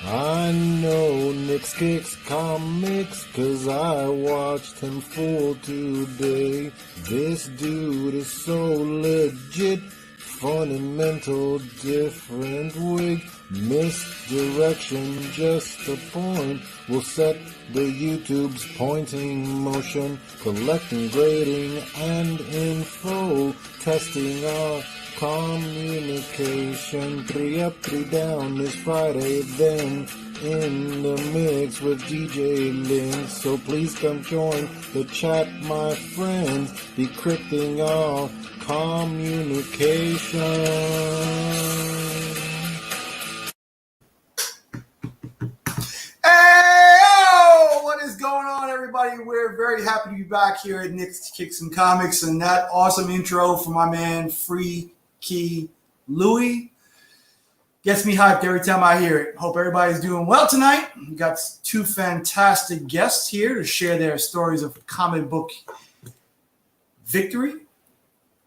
I know Nick's Kicks Comics, 'cause I watched him full today. This dude is so legit, fundamental, different wig. Misdirection, just a point, will set the YouTube's pointing motion. Collecting, grading, and info, testing our communication. 3 up, 3 down this Friday, then in the mix with DJ Link. So please come join the chat, my friends, decrypting our communication. Hey, what is going on, everybody? We're very happy to be back here at Nick's Kicks and Comics, and that awesome intro from my man Free Key Louie gets me hyped every time I hear it. Hope everybody's doing well tonight. We got two fantastic guests here to share their stories of comic book victory,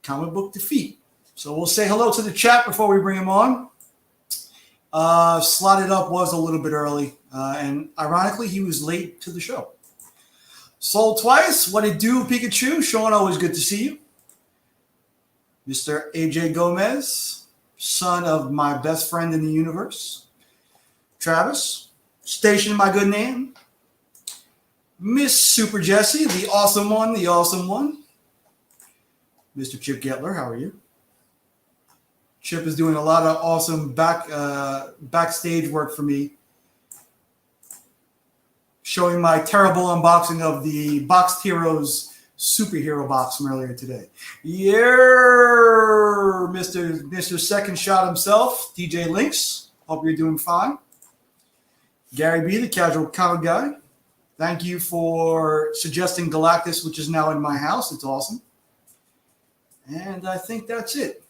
comic book defeat. So we'll say hello to the chat before we bring them on. Slotted Up was a little bit early, and ironically, he was late to the show. Sold Twice, what it do, Pikachu? Sean, always good to see you. Mr. AJ Gomez, son of my best friend in the universe. Travis, Station, my good name. Miss Super Jessie, the awesome one, Mr. Chip Getler, how are you? Chip is doing a lot of awesome backstage work for me, showing my terrible unboxing of the Boxed Heroes superhero box from earlier today. Yeah, Mr. Second Shot himself, DJ Lynx. Hope you're doing fine. Gary B, the casual comic guy. Thank you for suggesting Galactus, which is now in my house. It's awesome. And I think that's it.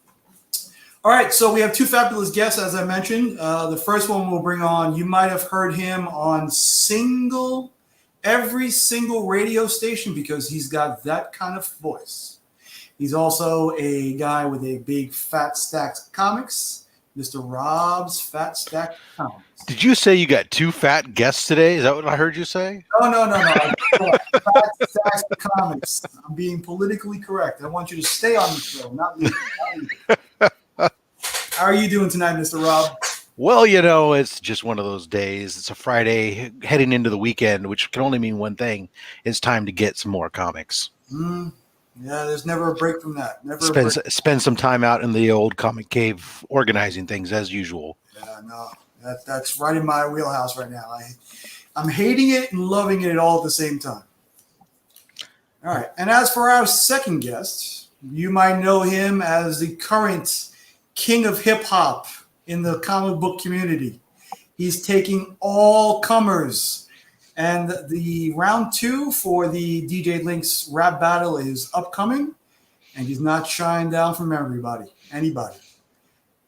All right, so we have two fabulous guests, as I mentioned. The first one we'll bring on, you might have heard him on every single radio station because he's got that kind of voice. He's also a guy with a big Fat Stax Comics, Mr. Rob's Fat Stack Comics. Did you say you got two fat guests today? Is that what I heard you say? No. Fat Stax Comics. I'm being politically correct. I want you to stay on the show, not leave. How are you doing tonight, Mr. Rob? Well, you know, it's just one of those days. It's a Friday heading into the weekend, which can only mean one thing. It's time to get some more comics. Yeah, there's never a break from that. Spend some time out in the old comic cave organizing things as usual. Yeah, no, that's right in my wheelhouse right now. I'm hating it and loving it all at the same time. All right, and as for our second guest, you might know him as the current king of hip-hop in the comic book community. He's taking all comers. And the round 2 for the DJ Link's rap battle is upcoming. And he's not shying down from anybody. All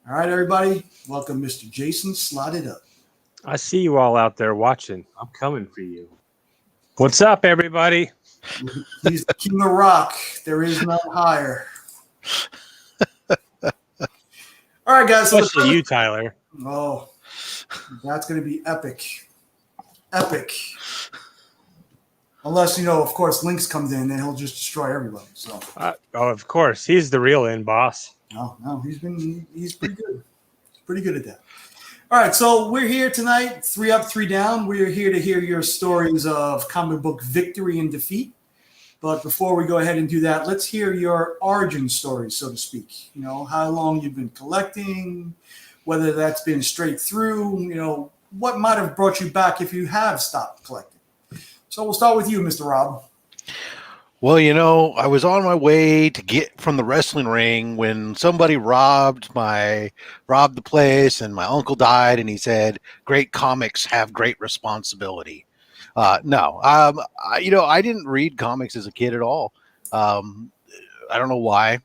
right, everybody. Welcome, Mr. Jason Slotted Up. I see you all out there watching. I'm coming for you. What's up, everybody? He's the king of rock. There is none higher. All right, guys. Especially you, Tyler. Oh, that's going to be epic. Epic. Unless, of course, Lynx comes in and he'll just destroy everybody. So. Of course. He's the real in boss. No, he's pretty good. He's pretty good at that. All right, so we're here tonight, 3 up, 3 down. We're here to hear your stories of comic book victory and defeat. But before we go ahead and do that, let's hear your origin story, so to speak. How long you've been collecting, whether that's been straight through, what might have brought you back if you have stopped collecting. So we'll start with you, Mr. Rob. Well, I was on my way to get from the wrestling ring when somebody robbed the place, and my uncle died, and he said, "Great comics have great responsibility." No, I didn't read comics as a kid at all. I don't know why.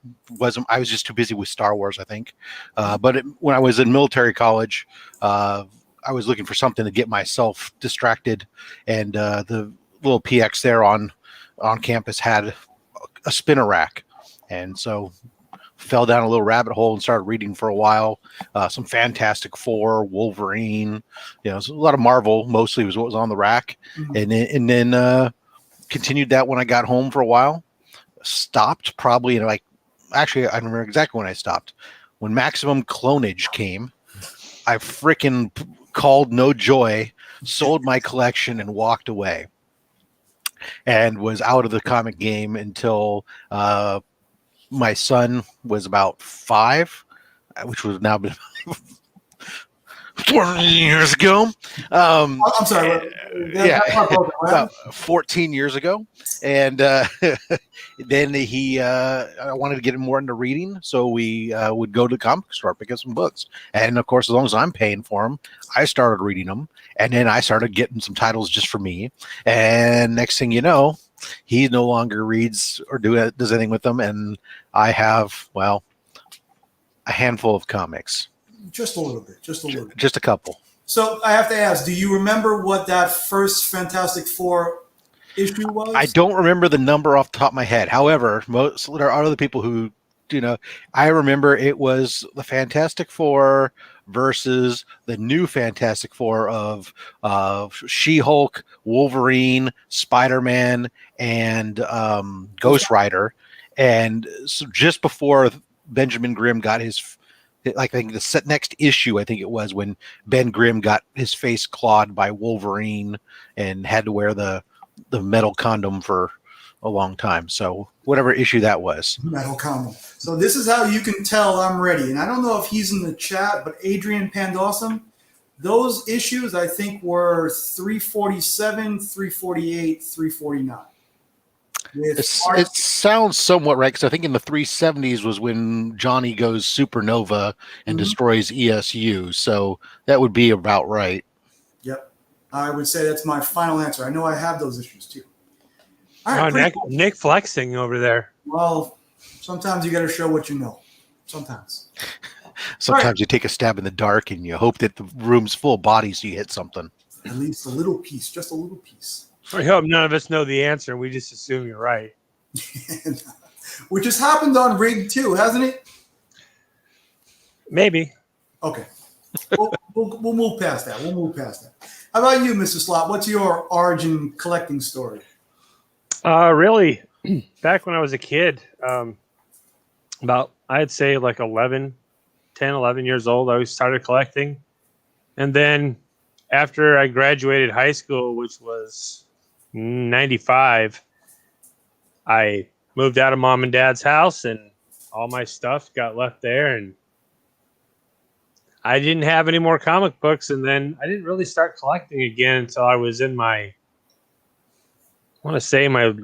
I was just too busy with Star Wars, I think. But when I was in military college, I was looking for something to get myself distracted, and the little PX there on campus had a spinner rack, and so fell down a little rabbit hole and started reading for a while. Some Fantastic Four, Wolverine, a lot of Marvel. Mostly was what was on the rack, Mhm. and then continued that when I got home for a while. Stopped probably in actually I remember exactly when I stopped. When Maximum Clonage came, I freaking called no joy, sold my collection, and walked away. And was out of the comic game until my son was about 5, which was now been 20 years ago. I'm sorry. Yeah, What about happened? 14 years ago. And then I wanted to get him more into reading. So we would go to the comic store, pick up some books. And of course, as long as I'm paying for them, I started reading them. And then I started getting some titles just for me. And next thing you know, he no longer reads or does anything with them. And I have, well, a handful of comics. Just a little bit. Just a little bit. Just a couple. So I have to ask, do you remember what that first Fantastic Four issue was? I don't remember the number off the top of my head. However, there are other people who I remember it was the Fantastic Four versus the new Fantastic Four of She-Hulk, Wolverine, Spider-Man, and Ghost Rider. And so just before Benjamin Grimm got his, I think the next issue, I think it was when Ben Grimm got his face clawed by Wolverine and had to wear the metal condom for a long time. So whatever issue that was. Metal condom. So this is how you can tell I'm ready. And I don't know if he's in the chat, but Adrian Pandawsome, those issues I think were 347, 348, 349. It sounds somewhat right, because I think in the 370s was when Johnny goes supernova and destroys ESU. So that would be about right. Yep. I would say that's my final answer. I know I have those issues too. All right, Nick flexing over there. Well, sometimes you got to show what you know. Sometimes. Sometimes you take a stab in the dark and you hope that the room's full of bodies, so you hit something. At least a little piece, just a little piece. I hope none of us know the answer. We just assume you're right. Which has happened on Rig too, hasn't it? Maybe. Okay. We'll move past that. How about you, Mr. Slot? What's your origin collecting story? Really, back when I was a kid, about, I'd say like 11 years old, I started collecting. And then after I graduated high school, which was 95, I moved out of mom and dad's house and all my stuff got left there. And I didn't have any more comic books. And then I didn't really start collecting again until I was in my, I want to say my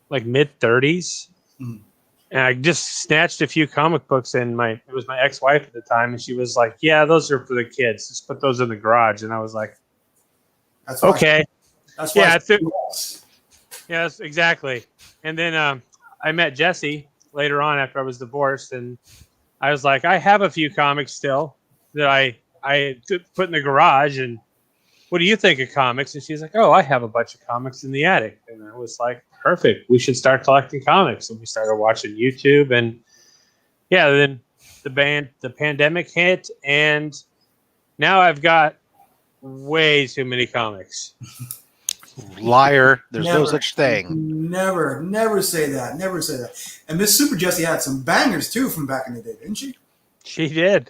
like mid 30s. And I just snatched a few comic books, and it was my ex-wife at the time, and she was like, "Yeah, those are for the kids. Just put those in the garage." And I was like, That's "Okay." That's why Yes, exactly. And then I met Jesse later on after I was divorced, and I was like, "I have a few comics still that I put in the garage, and what do you think of comics?" And she's like, "Oh, I have a bunch of comics in the attic." And I was like, "Perfect. We should start collecting comics." And we started watching YouTube, and yeah, then the pandemic hit, and now I've got way too many comics. Liar. There's no such thing. Never say that. Never say that. And Miss Super Jessie had some bangers too from back in the day, didn't she? She did.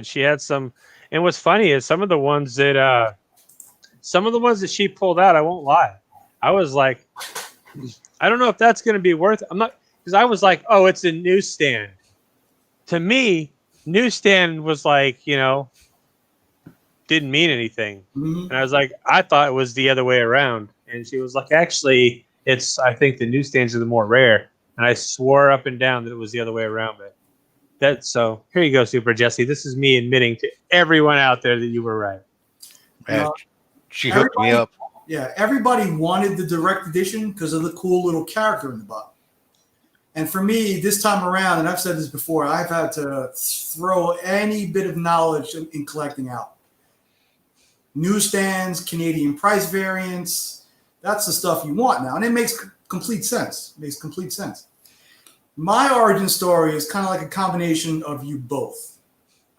She had some. And what's funny is some of the ones that she pulled out, I won't lie, I was like, I don't know if that's going to be worth it. I'm not, because I was like, oh, it's a newsstand. To me, newsstand was like, didn't mean anything. And I was like, I thought it was the other way around. And she was like, actually, I think the newsstands are the more rare. And I swore up and down that it was the other way around. But so here you go, Super Jesse. This is me admitting to everyone out there that you were right. She hooked me up. Yeah, everybody wanted the direct edition because of the cool little character in the bottom. And for me, this time around, and I've said this before, I've had to throw any bit of knowledge in collecting out. Newsstands, Canadian price variants, that's the stuff you want now. And it makes complete sense. My origin story is kind of like a combination of you both.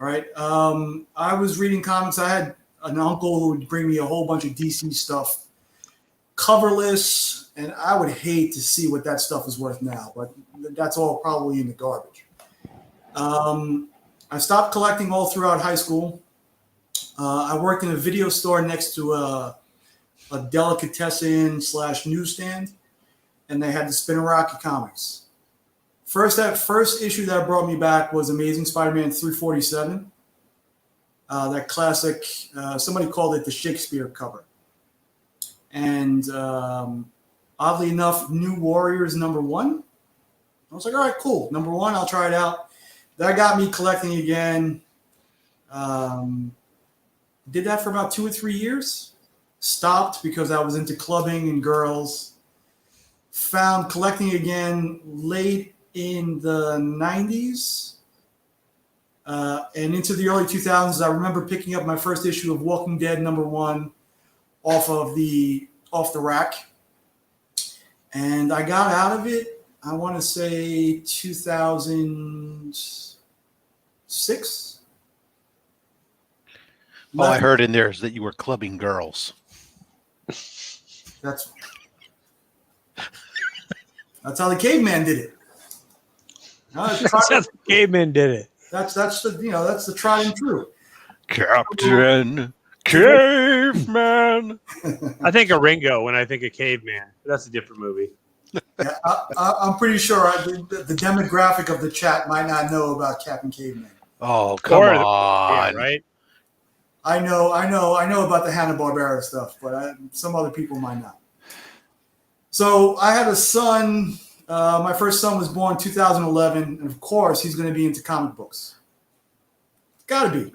All right. I was reading comics. I had an uncle who would bring me a whole bunch of DC stuff, coverless, and I would hate to see what that stuff is worth now, but that's all probably in the garbage. I stopped collecting all throughout high school. I worked in a video store next to a delicatessen / newsstand, and they had the Spinneraki comics. That first issue that brought me back was Amazing Spider-Man 347. That classic, somebody called it the Shakespeare cover. And oddly enough, New Warriors #1. I was like, all right, cool. #1, I'll try it out. That got me collecting again. Did that for about 2 or 3 years. Stopped because I was into clubbing and girls. Found collecting again late in the 90s and into the early 2000s. I remember picking up my first issue of Walking Dead #1 off the rack, and I got out of it, I want to say 2006. All I heard in there is that you were clubbing girls. That's how the caveman did it. That's how the caveman did it. That's the tried and true. Captain Caveman. I think of Ringo when I think of caveman. That's a different movie. Yeah, I'm pretty sure the demographic of the chat might not know about Captain Caveman. Oh, come on. Yeah, right? I know about the Hanna-Barbera stuff, but some other people might not. So I had a son. My first son was born 2011, and of course, he's going to be into comic books. Gotta be.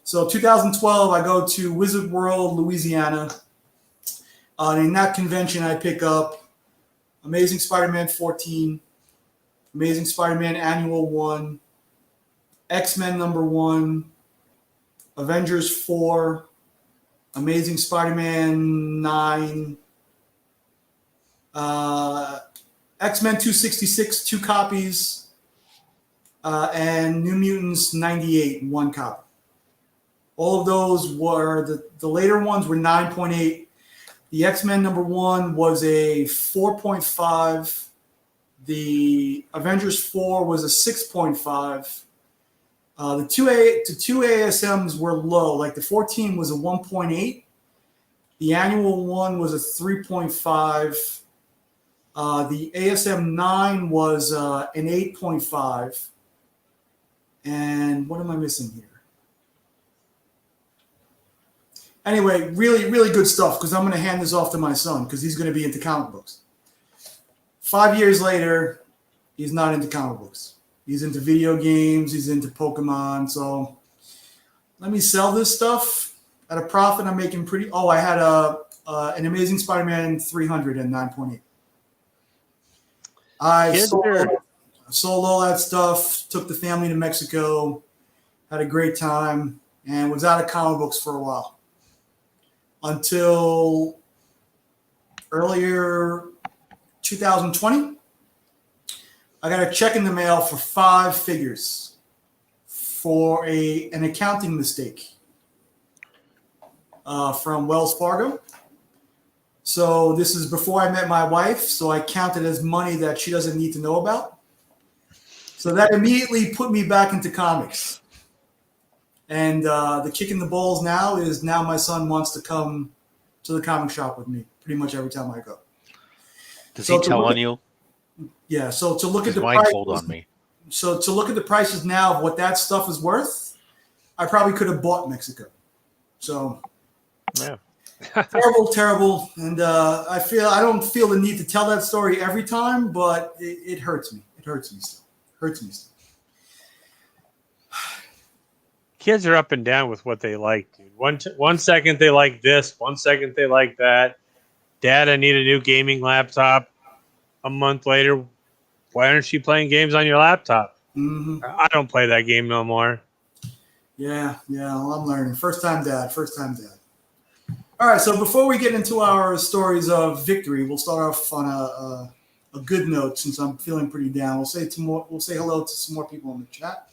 So 2012, I go to Wizard World, Louisiana. In that convention, I pick up Amazing Spider-Man 14, Amazing Spider-Man Annual 1, X-Men #1, Avengers 4, Amazing Spider-Man 9, X-Men 266, 2 copies, and New Mutants 98, 1 copy. All of those were, the later ones were 9.8. The X-Men #1 was a 4.5. The Avengers 4 was a 6.5. The two ASMs were low. Like the 14 was a 1.8. The Annual 1 was a 3.5. The ASM 9 was an 8.5. And what am I missing here? Anyway, really, really good stuff, because I'm going to hand this off to my son because he's going to be into comic books. 5 years later, he's not into comic books. He's into video games. He's into Pokemon. So let me sell this stuff at a profit. I'm making pretty. Oh, I had an Amazing Spider-Man 300 and 9.8. I sold all that stuff, took the family to Mexico, had a great time, and was out of comic books for a while. Until earlier 2020, I got a check in the mail for 5 figures for an accounting mistake from Wells Fargo. So this is before I met my wife, so I counted as money that she doesn't need to know about. So that immediately put me back into comics. And the kick in the balls now is my son wants to come to the comic shop with me pretty much every time I go. Does he tell on you? Yeah. So to look at the mine prices, told on me. So to look at the prices now of what that stuff is worth, I probably could have bought Mexico. So yeah. terrible. And I don't feel the need to tell that story every time, but it hurts me. It hurts me still. Kids are up and down with what they like, dude. One second they like this, one second they like that. Dad, I need a new gaming laptop. A month later, why aren't you playing games on your laptop? Mm-hmm. I don't play that game no more. Yeah, well, I'm learning. First time dad. All right, so before we get into our stories of victory, we'll start off on a a good note since I'm feeling pretty down. We'll say hello to some more people in the chat.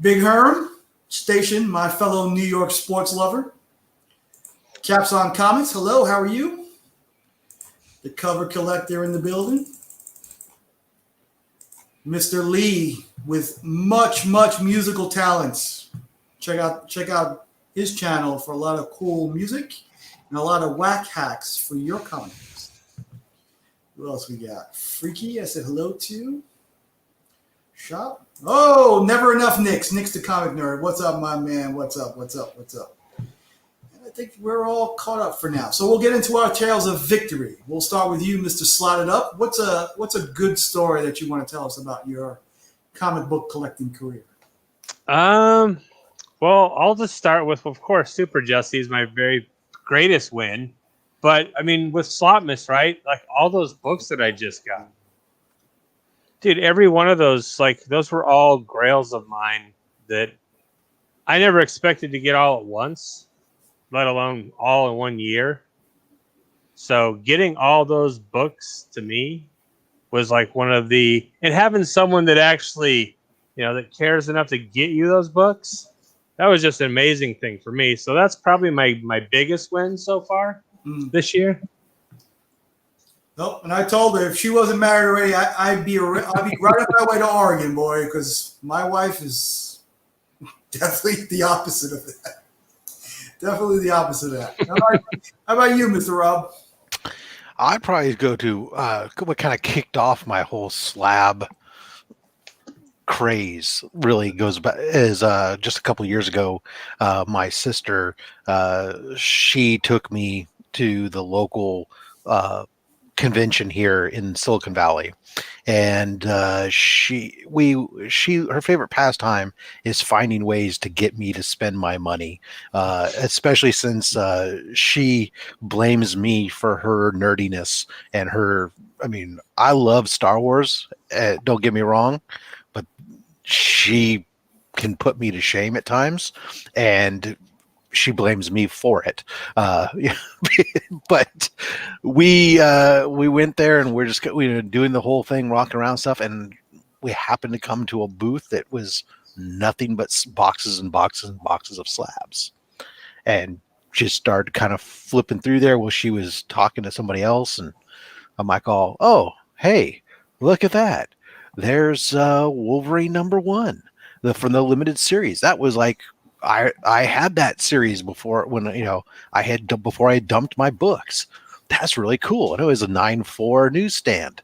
Big Herm Station, my fellow New York sports lover. Caps on Comics, hello, how are you? The cover collector in the building. Mr. Lee with much musical talents. Check out his channel for a lot of cool music and a lot of whack hacks for your comics. Who else we got? Freaky, I said hello to. Shop. Oh, never enough Nick's the comic nerd. What's up, my man? What's up? And I think we're all caught up for now. So we'll get into our tales of victory. We'll start with you, Mr. Slotted Up. What's a good story that you want to tell us about your comic book collecting career? Well, I'll just start with, of course, Super Jesse is my very greatest win. But, I mean, with Slotmas, right? Like, all those books that I just got. Dude, every one of those, like, those were all grails of mine that I never expected to get all at once, let alone all in 1 year. So getting all those books to me was like one of the, and having someone that actually, that cares enough to get you those books, that was just an amazing thing for me. So that's probably my biggest win so far this year. Nope. And I told her if she wasn't married already, I'd be right on my way to Oregon, boy, because my wife is definitely the opposite of that. Definitely the opposite of that. How about you, Mr. Rob? I'd probably go to what kind of kicked off my whole slab craze. Really goes back is just a couple years ago. My sister, she took me to the local convention here in Silicon Valley, and her favorite pastime is finding ways to get me to spend my money, especially since she blames me for her nerdiness and her. I mean, I love Star Wars. Don't get me wrong, but she can put me to shame at times, and she blames me for it. But we went there and we're just doing the whole thing, walking around stuff, and we happened to come to a booth that was nothing but boxes and boxes and boxes of slabs, and just started kind of flipping through there while she was talking to somebody else, and I'm like, oh, hey, look at that! There's Wolverine #1, from the limited series. That was like. I had that series before when before I dumped my books. That's really cool. And it was a 9.4 newsstand.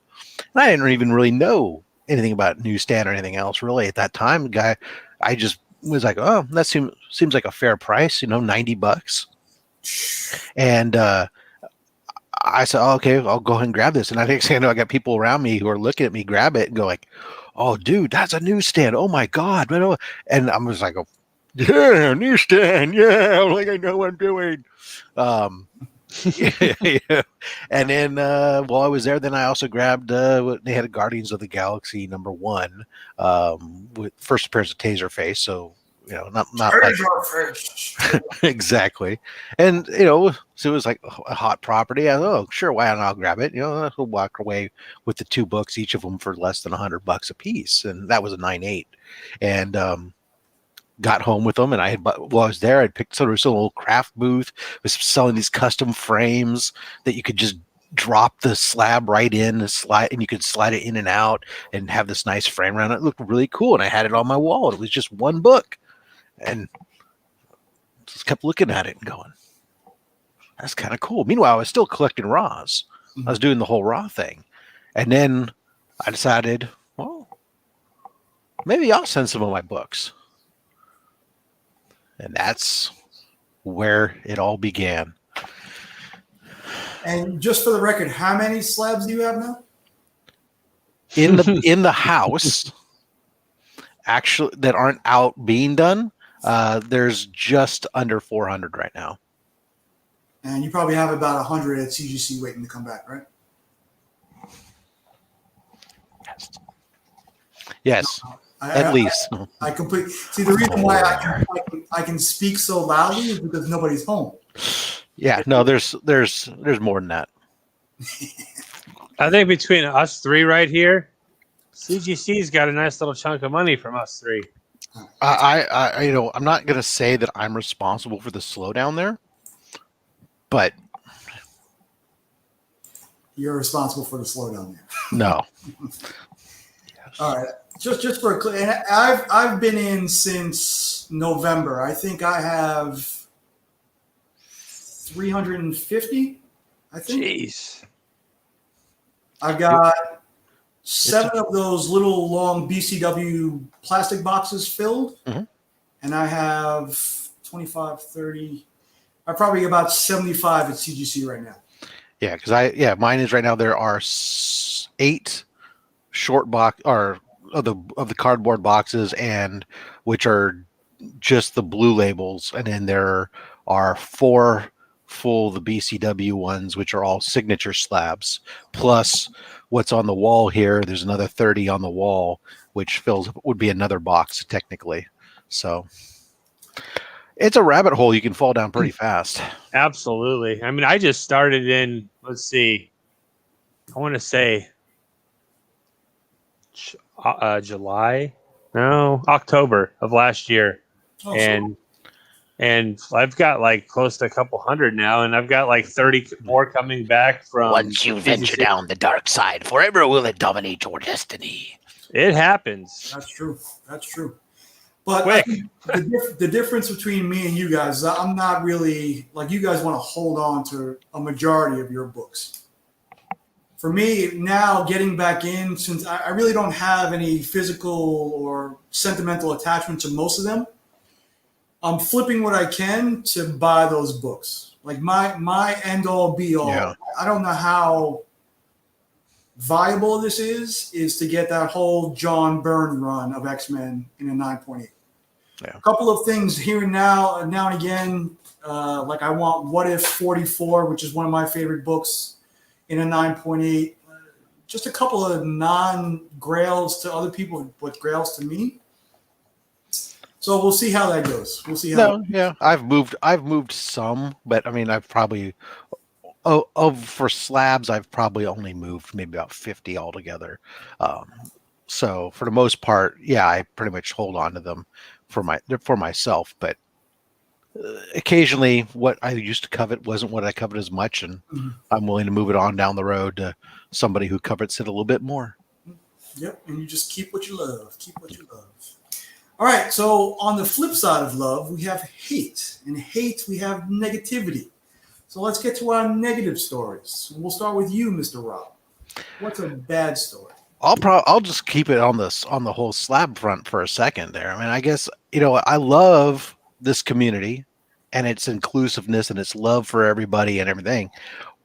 And I didn't even really know anything about newsstand or anything else really at that time. Guy, I just was like, oh, that seems like a fair price, $90. And I said, oh, okay, I'll go ahead and grab this. And I think I got people around me who are looking at me grab it and go like, oh, dude, that's a newsstand. Oh my God. And I was like, yeah, newsstand. Yeah, like I know what I'm doing. Yeah. And then while I was there, then I also grabbed. They had a Guardians of the Galaxy #1 with first appearance of Taserface. So not like exactly. And so it was like a hot property. I thought, oh, sure, why not? I'll grab it. We'll walk away with the 2 books, each of them for less than $100 a piece, and that was a 9.8. And got home with them, and while I was there, I picked some little craft booth was selling these custom frames that you could just drop the slab right in and you could slide it in and out and have this nice frame around it. It looked really cool, and I had it on my wall. It was just one book, and just kept looking at it and going, that's kind of cool. Meanwhile, I was still collecting raws. I was doing the whole raw thing, and then I decided, well, maybe I'll send some of my books. And that's where it all began. And just for the record, how many slabs do you have now? In the house, actually, that aren't out being done, there's just under 400 right now. And you probably have about 100 at CGC waiting to come back, right? Yes. At least. I completely see the reason why I can speak so loudly is because nobody's home. Yeah, no, there's more than that. I think between us three right here, CGC's got a nice little chunk of money from us three. I'm not going to say that I'm responsible for the slowdown there, but You're responsible for the slowdown there. no. All right. Just for a clear, and I've been in since November. I think I have 350. I think Jeez. I've got 7 of those little long BCW plastic boxes filled, Mhm. and I have 25, 30. I probably get about 75 at CGC right now. Yeah, because mine is right now. There are 8 short box or of the cardboard boxes, and which are just the blue labels, and then there are 4 full the BCW ones, which are all signature slabs. Plus, what's on the wall here? There's another 30 on the wall, which would be another box technically. So it's a rabbit hole you can fall down pretty fast. Absolutely. I mean, I just started in, let's see, I want to say October of last year. Oh, And I've got like close to a couple hundred now, and I've got like 30 more coming back from. Once you venture down the dark side, forever will it dominate your destiny. It happens. That's true. That's true. But Quick. the difference between me and you guys, I'm not really like you guys want to hold on to a majority of your books. For me now, getting back in, since I really don't have any physical or sentimental attachment to most of them, I'm flipping what I can to buy those books. Like my end all be all. Yeah. I don't know how viable this is to get that whole John Byrne run of X-Men in a 9.8. Yeah. A couple of things here and now and again. Like I want What If 44, which is one of my favorite books, in a 9.8. Just a couple of non-grails to other people, but grails to me. So we'll see how that goes. We'll see how. I've moved some, but I mean, I've probably for slabs, I've probably only moved maybe about 50 altogether. So for the most part, yeah, I pretty much hold on to them for myself. But occasionally, what I used to covet wasn't what I covet as much, and I'm willing to move it on down the road to somebody who covets it a little bit more. Yep, and you just keep what you love. Keep what you love. All right, so on the flip side of love, we have hate. And hate, we have negativity. So let's get to our negative stories. We'll start with you, Mr. Rob. What's a bad story? I'll just keep it on the whole slab front for a second there. I mean, I guess, I love this community and its inclusiveness and its love for everybody and everything.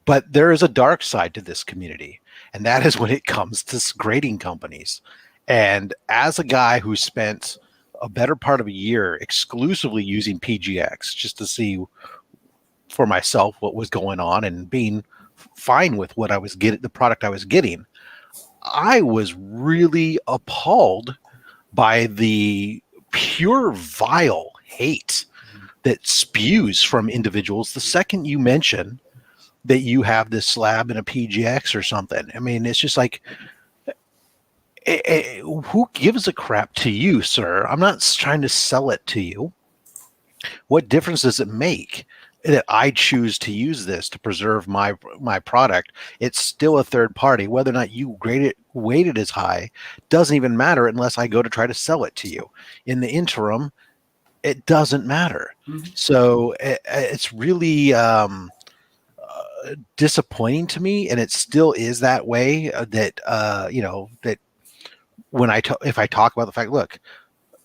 But there is a dark side to this community, and that is when it comes to grading companies. And as a guy who spent a better part of a year exclusively using PGX just to see for myself what was going on and being fine with what I was getting, the product I was getting, I was really appalled by the pure vile hate that spews from individuals the second you mention that you have this slab in a PGX or something. I mean, it's just like, who gives a crap to you, sir? I'm not trying to sell it to you. What difference does it make that I choose to use this to preserve my product? It's still a third party. Whether or not you weight it as high doesn't even matter unless I go to try to sell it to you. In the interim, it doesn't matter. Mm-hmm. So it's really disappointing to me, and it still is that way. That when if I talk about the fact, look,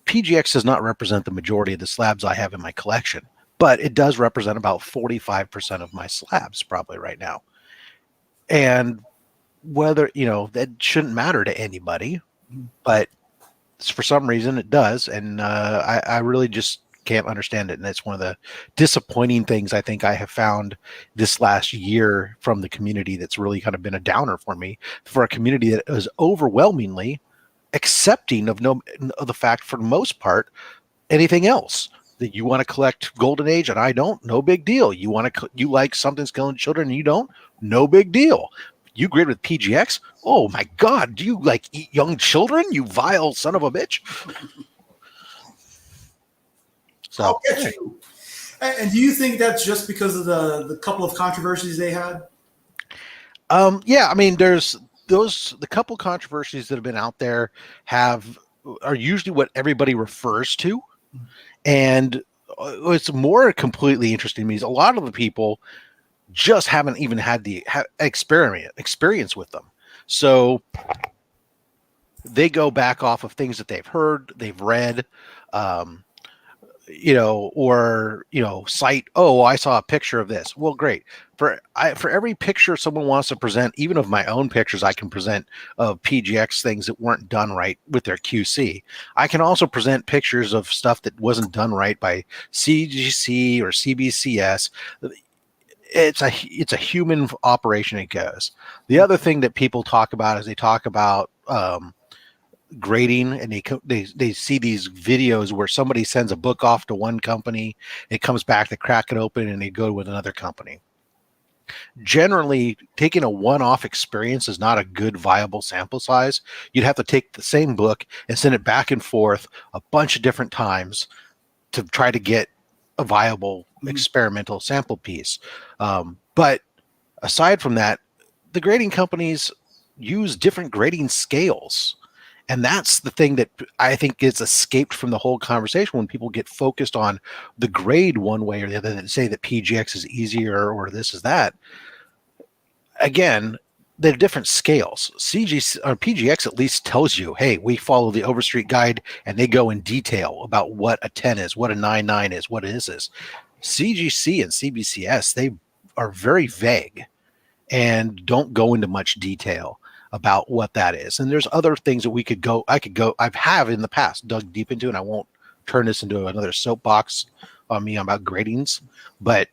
PGX does not represent the majority of the slabs I have in my collection, but it does represent about 45% of my slabs probably right now. And whether, that shouldn't matter to anybody, but for some reason it does. And I really just can't understand it. And it's one of the disappointing things I think I have found this last year from the community that's really kind of been a downer for me, for a community that is overwhelmingly accepting of the fact, for the most part, anything else. That you want to collect Golden Age and I don't, no big deal. You like Something's Killing Children and you don't, no big deal. You grade with PGX? Oh my God! Do you like eat young children? You vile son of a bitch! So I'll get you. And do you think that's just because of the couple of controversies they had? yeah, I mean, there's the couple controversies that have been out there are usually what everybody refers to, and what's more completely interesting to me is a lot of the people just haven't even had the experience with them, so they go back off of things that they've heard, they've read. Or cite, oh, I saw a picture of this. Well, great. For every picture someone wants to present, even of my own pictures, I can present of PGX things that weren't done right with their QC. I can also present pictures of stuff that wasn't done right by CGC or CBCS. It's a human operation. It goes. The other thing that people talk about is they talk about grading, and they see these videos where somebody sends a book off to one company, it comes back, they crack it open, and they go with another company. Generally, taking a one-off experience is not a good viable sample size. You'd have to take the same book and send it back and forth a bunch of different times to try to get a viable experimental sample piece. But aside from that, the grading companies use different grading scales. And that's the thing that I think gets escaped from the whole conversation when people get focused on the grade one way or the other, that say that PGX is easier or this is that. Again, they're different scales. CG or PGX at least tells you, hey, we follow the Overstreet guide, and they go in detail about what a 10 is, what a 9.9 is, what it is. CGC and CBCS, they are very vague and don't go into much detail about what that is. And there's other things that I have in the past dug deep into, and I won't turn this into another soapbox on me about gradings, but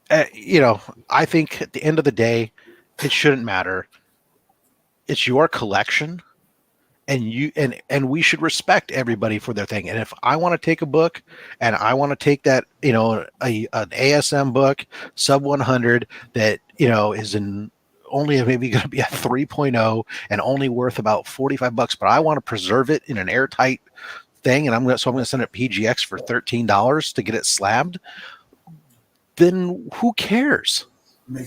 I think at the end of the day, it shouldn't matter. It's your collection, and we should respect everybody for their thing. And if I want to take a book and I want to take that, an ASM book sub 100 that, is only maybe going to be a 3.0 and only worth about $45, but I want to preserve it in an airtight thing, and I'm going to send it PGX for $13 to get it slabbed, then who cares?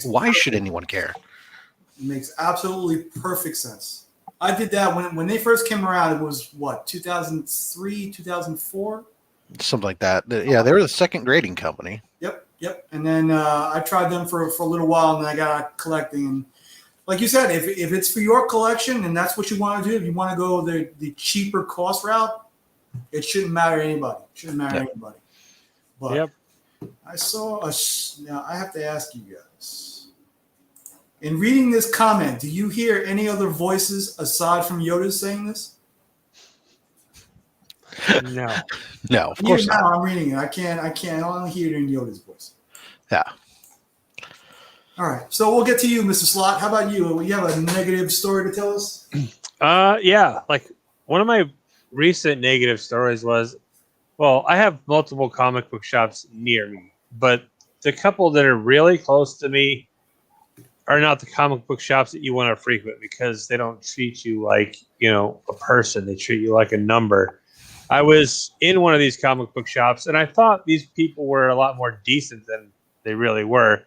Why should anyone care? It makes absolutely perfect sense. I did that when they first came around. It was what, 2003, 2004? Something like that. Yeah, they were the second grading company. Yep. And then I tried them for a little while, and then I got collecting. And like you said, if it's for your collection and that's what you want to do, if you want to go the cheaper cost route, it shouldn't matter to anybody. But I saw now I have to ask you guys. In reading this comment, do you hear any other voices aside from Yoda saying this? No. No, of course not. I'm reading it. I can't only hear it in Yoda's voice. Yeah. All right. So we'll get to you, Mr. Slot. How about you? You have a negative story to tell us? Yeah. Like one of my recent negative stories was, well, I have multiple comic book shops near me, but the couple that are really close to me are not the comic book shops that you want to frequent because they don't treat you like, a person. They treat you like a number. I was in one of these comic book shops, and I thought these people were a lot more decent than they really were.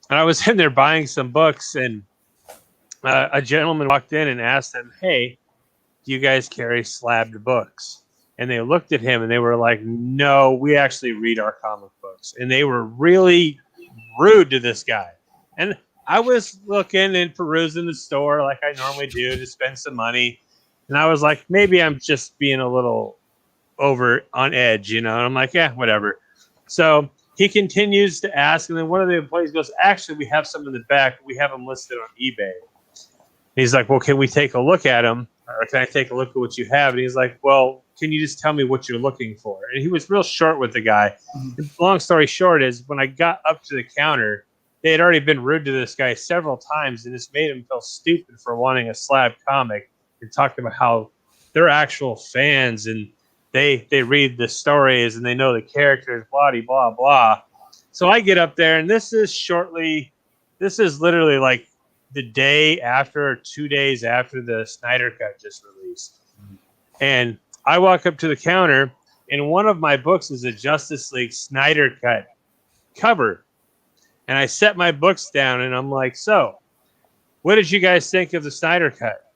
And I was in there buying some books, and a gentleman walked in and asked them, hey, do you guys carry slabbed books? And they looked at him, and they were like, no, we actually read our comic books. And they were really rude to this guy. And I was looking and perusing the store like I normally do to spend some money. And I was like, maybe I'm just being a little over on edge, and I'm like, yeah, whatever. So he continues to ask, and then one of the employees goes, actually, we have some in the back. We have them listed on eBay. And he's like, well, can we take a look at them? Or can I take a look at what you have? And he's like, well, can you just tell me what you're looking for? And he was real short with the guy. Mm-hmm. Long story short is when I got up to the counter, they had already been rude to this guy several times, and this made him feel stupid for wanting a slab comic, and talked about how they're actual fans and they read the stories and they know the characters, blah, blah, blah. So I get up there, and this is literally like the day after or 2 days after the Snyder Cut just released. And I walk up to the counter, and one of my books is a Justice League Snyder Cut cover. And I set my books down, and I'm like, so, what did you guys think of the Snyder Cut?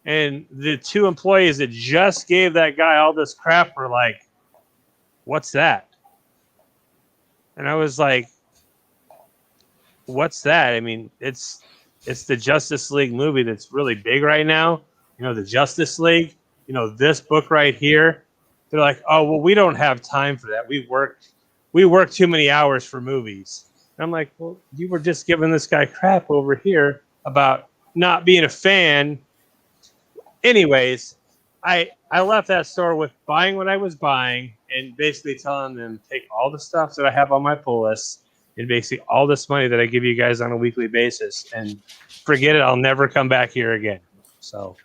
And the two employees that just gave that guy all this crap were like, what's that? And I was like, what's that? I mean, it's the Justice League movie that's really big right now. You know, the Justice League, you know, this book right here. They're like, oh, well, we don't have time for that. We work too many hours for movies. And I'm like, well, you were just giving this guy crap over here about not being a fan. Anyways, I left that store with buying what I was buying and basically telling them, take all the stuff that I have on my pull list and basically all this money that I give you guys on a weekly basis and forget it. I'll never come back here again. So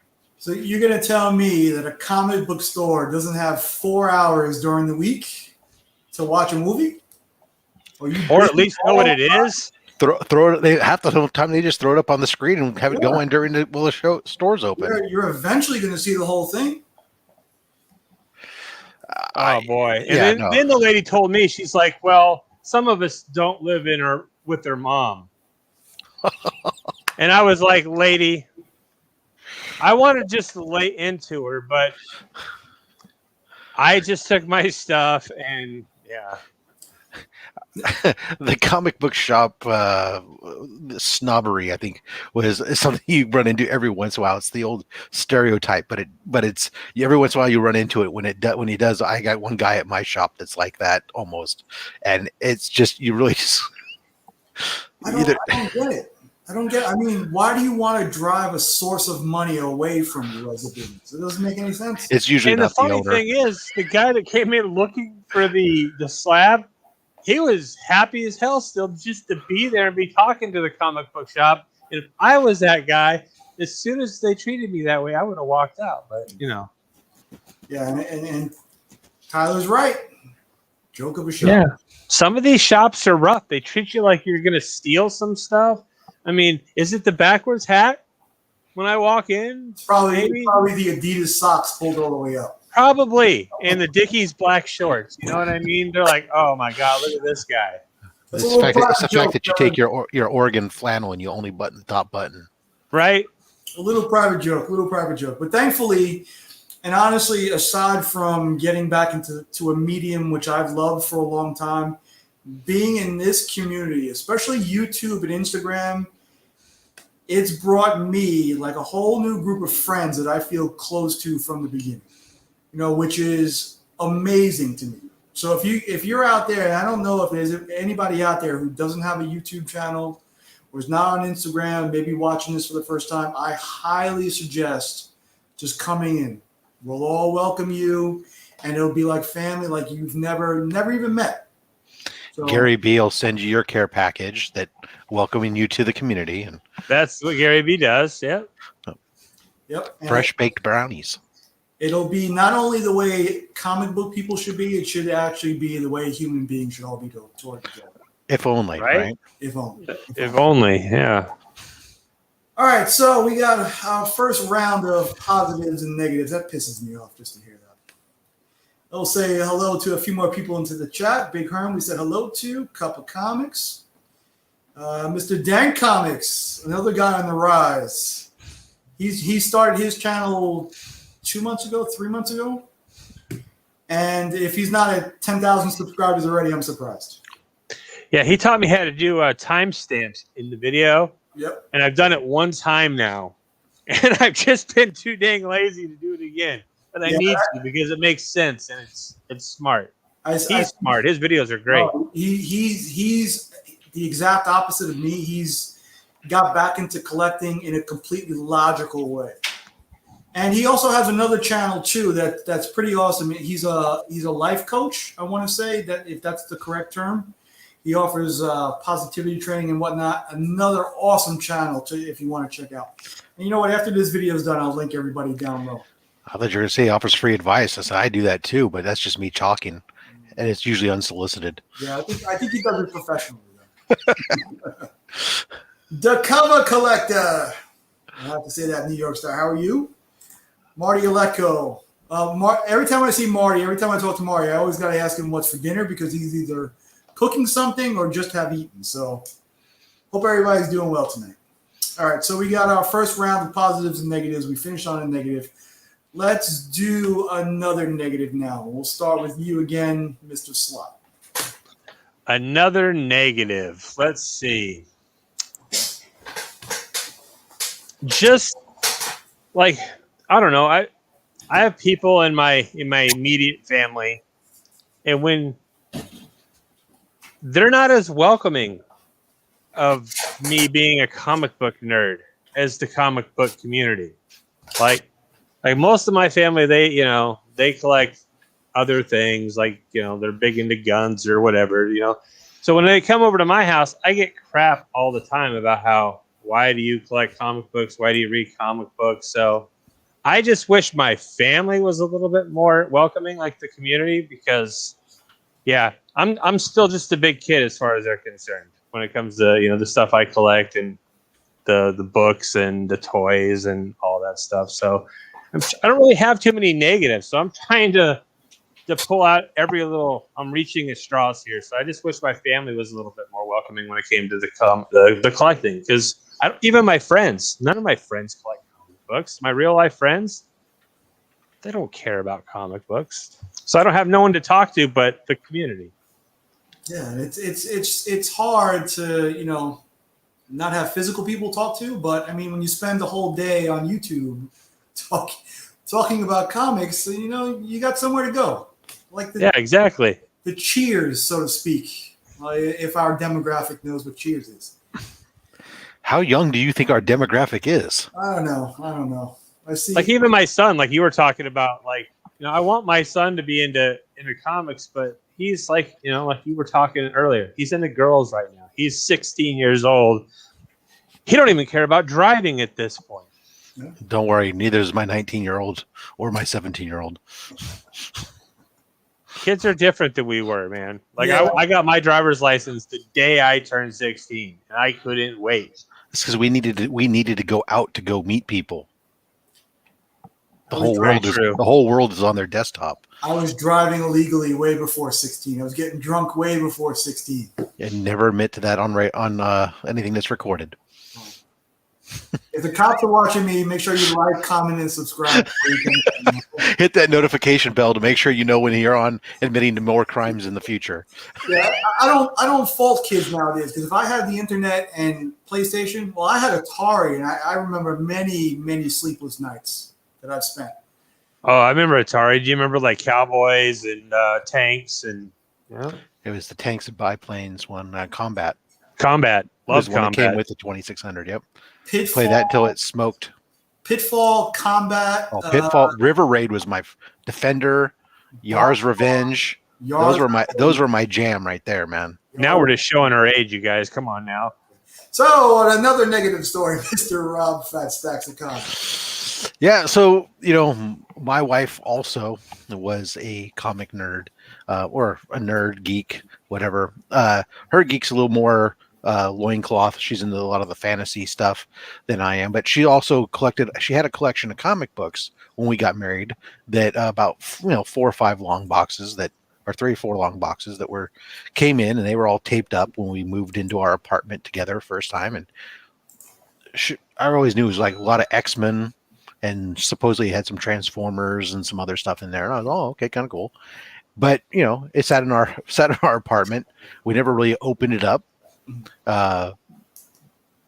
you're going to tell me that a comic book store doesn't have 4 hours during the week to watch a movie? Or at least know what it is? Throw it. They half the time they just throw it up on the screen and have it going during the store's open. You're eventually going to see the whole thing. Oh boy! And then the lady told me, she's like, "Well, some of us don't live in or with their mom." And I was like, "Lady, I want to just lay into her, but I just took my stuff and yeah." The comic book shop snobbery, I think, was something you run into every once in a while. It's the old stereotype, but it's every once in a while you run into it when he does. I got one guy at my shop that's like that almost, and it's just you really just. I don't get it. I don't get it. I mean, why do you want to drive a source of money away from you as a business? It doesn't make any sense. It's usually and not the owner. The funny thing is, the guy that came in looking for the slab, he was happy as hell still just to be there and be talking to the comic book shop. And if I was that guy, as soon as they treated me that way, I would have walked out. But, you know. Yeah, and Tyler's right. Joke of a shop. Yeah. Some of these shops are rough. They treat you like you're going to steal some stuff. I mean, is it the backwards hat when I walk in? It's probably the Adidas socks pulled all the way up. Probably. And the Dickies black shorts. You know what I mean? They're like, oh, my God, look at this guy. It's the fact that you take your Oregon flannel and you only button the top button. Right? A little private joke. But thankfully, and honestly, aside from getting back into a medium which I've loved for a long time, being in this community, especially YouTube and Instagram, it's brought me like a whole new group of friends that I feel close to from the beginning. You know, which is amazing to me. So if you're out there, and I don't know if there's anybody out there who doesn't have a YouTube channel or is not on Instagram, maybe watching this for the first time, I highly suggest just coming in. We'll all welcome you, and it'll be like family, like you've never even met. So, Gary B will send you your care package that welcoming you to the community, and that's what Gary B does. Yeah. Yep. Fresh baked brownies. It'll be not only the way comic book people should be, it should actually be the way human beings should all be toward each other. If only, right? If only. If only, yeah. All right, so we got our first round of positives and negatives. That pisses me off just to hear that. I'll say hello to a few more people into the chat. Big Herm, we said hello to. Cup of Comics. Mr. Dan Comics, another guy on the rise. He started his channel 2 months ago, 3 months ago. And if he's not at 10,000 subscribers already, I'm surprised. Yeah, he taught me how to do timestamps in the video. Yep. And I've done it one time now. And I've just been too dang lazy to do it again. But I need to because it makes sense and it's smart. He's smart. His videos are great. He's the exact opposite of me. He's got back into collecting in a completely logical way. And he also has another channel too that's pretty awesome. He's a life coach, I want to say, that if that's the correct term. He offers positivity training and whatnot. Another awesome channel if you want to check out. And you know what? After this video is done, I'll link everybody down low. I thought you were going to say he offers free advice. I said I do that too, but that's just me talking, and it's usually unsolicited. Yeah, I think he does it professionally. The cover collector. I have to say that, New York Star. How are you? Marty Aleko. Every time I see Marty, every time I talk to Marty, I always got to ask him what's for dinner because he's either cooking something or just have eaten. So hope everybody's doing well tonight. All right, so we got our first round of positives and negatives. We finished on a negative. Let's do another negative now. We'll start with you again, Mr. Slot. Another negative. Let's see. Just like, I don't know. I have people in my immediate family, and when they're not as welcoming of me being a comic book nerd as the comic book community. Like most of my family, they collect other things, like, they're big into guns or whatever, So when they come over to my house, I get crap all the time about why do you collect comic books? Why do you read comic books? So I just wish my family was a little bit more welcoming, like the community, because I'm still just a big kid as far as they're concerned when it comes to, the stuff I collect and the books and the toys and all that stuff. So I don't really have too many negatives. So I'm trying to pull out every little. I'm reaching at straws here. So I just wish my family was a little bit more welcoming when it came to the collecting, because even my friends, none of my friends collect comic books. My real life friends, they don't care about comic books. So I don't have no one to talk to but the community. Yeah, it's hard to not have physical people talk to, but I mean when you spend the whole day on YouTube talking about comics, you got somewhere to go. Exactly. The Cheers, so to speak, if our demographic knows what Cheers is. How young do you think our demographic is? I don't know. I see. Like even my son, like you were talking about, I want my son to be into comics, but he's like you were talking earlier, he's into girls right now. He's 16 years old. He don't even care about driving at this point. Yeah. Don't worry, neither is my 19-year-old or my 17-year-old. Kids are different than we were, man. I got my driver's license the day I turned 16, and I couldn't wait. It's because we needed to go out to go meet people. The whole world is on their desktop. I was driving illegally way before 16. I was getting drunk way before 16. And never admit to that on anything that's recorded. If the cops are watching me, make sure you like, comment, and subscribe. Hit that notification bell to make sure you know when you're on admitting to more crimes in the future. Yeah, I don't fault kids nowadays, because if I had the internet and PlayStation, well, I had Atari, and I remember many, many sleepless nights that I've spent. Oh, I remember Atari. Do you remember like Cowboys and tanks and? Yeah, it was the tanks and biplanes one. Combat. Love Combat. It came with the 2600. Yep. Pitfall, play that until it smoked. Pitfall, Combat. Pitfall, River Raid was my Defender. Yar's Revenge. Those were my jam right there, man. Now we're just showing our age, you guys. Come on now. So another negative story, Mr. Rob Fat Stax of Comics. Yeah, so my wife also was a comic nerd, or a nerd geek, whatever. Her geek's a little more loincloth. She's into a lot of the fantasy stuff than I am, but she also she had a collection of comic books when we got married that about 4 or 5 long boxes or 3 or 4 long boxes that came in, and they were all taped up when we moved into our apartment together first time. And I always knew it was like a lot of X-Men, and supposedly it had some Transformers and some other stuff in there. And I was, okay, kind of cool. But it sat in our apartment. We never really opened it up.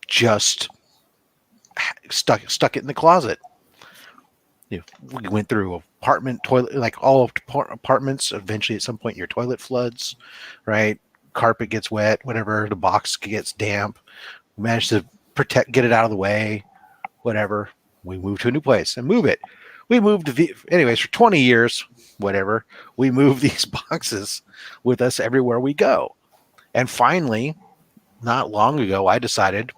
Just stuck it in the closet. We went through apartment, toilet, like all apartments. Eventually, at some point, your toilet floods, right? Carpet gets wet, whatever. The box gets damp. We managed to get it out of the way, whatever. We moved to a new place and move it. We moved anyways for 20 years, whatever. We moved these boxes with us everywhere we go. And finally, not long ago, I decided,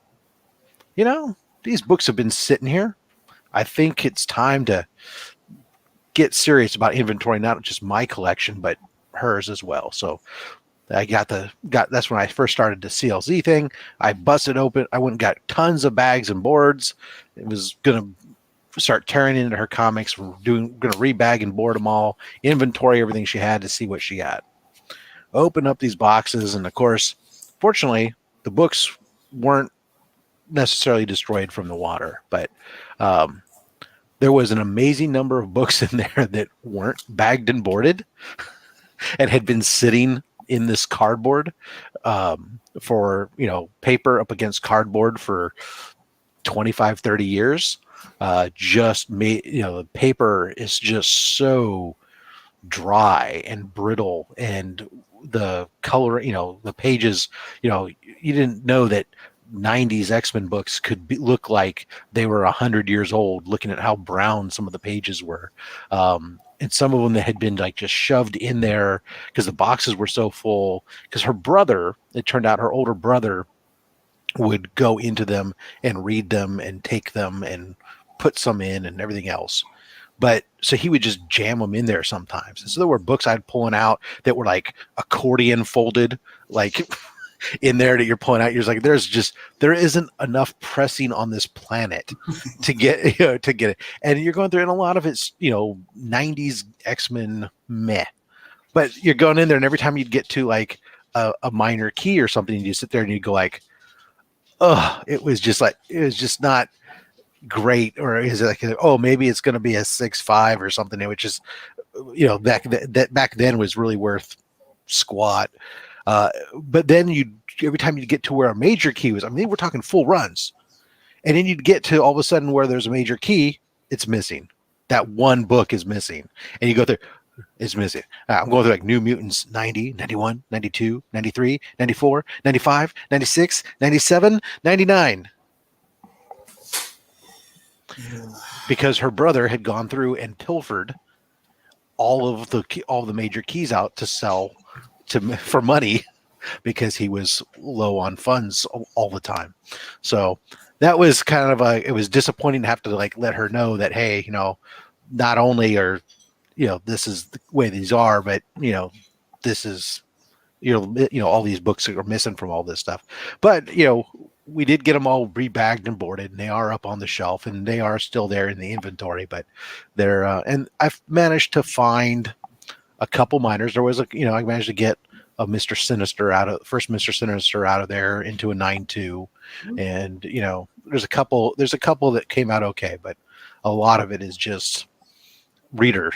these books have been sitting here. I think it's time to get serious about inventory, not just my collection, but hers as well. So That's when I first started the CLZ thing. I busted open. I went and got tons of bags and boards. It was gonna start tearing into her comics. Gonna rebag and board them all, inventory everything she had to see what she got. Open up these boxes, and of course, fortunately, the books weren't necessarily destroyed from the water, but there was an amazing number of books in there that weren't bagged and boarded and had been sitting in this cardboard for, paper up against cardboard for 25, 30 years. Just made, the paper is just so dry and brittle, and the color, the pages, you didn't know that 90s X-Men books could look like they were 100 years old, looking at how brown some of the pages were. And some of them that had been like just shoved in there because the boxes were so full, because her brother, it turned out her older brother would go into them and read them and take them and put some in and everything else. But so he would just jam them in there sometimes. And so there were books I'd pulling out that were like accordion folded, like in there that you're pulling out. You're just like, there isn't enough pressing on this planet to get, to get it. And you're going through, and a lot of it's, 90s X-Men meh. But you're going in there, and every time you'd get to like a minor key or something, you sit there and you go like, oh, it was just not great. Or is it like, oh, maybe it's going to be a 6.5 or something, which is, back then was really worth squat. But then every time you get to where a major key was, I mean, we're talking full runs, and then you'd get to all of a sudden where there's a major key, it's missing. That one book is missing, and you go through, it's missing. I'm going through like New Mutants 90, 91, 92, 93, 94, 95, 96, 97, 99. Because her brother had gone through and pilfered all of the major keys out to sell for money, because he was low on funds all the time. So that was kind of it was disappointing to have to like let her know that, hey, not only are, this is the way these are, but this is, all these books are missing from all this stuff. But we did get them all rebagged and boarded, and they are up on the shelf, and they are still there in the inventory. But they're and I've managed to find a couple minors. There was I managed to get a Mr. Sinister first Mr. Sinister out of there into a 9.2, and there's a couple that came out okay, but a lot of it is just reader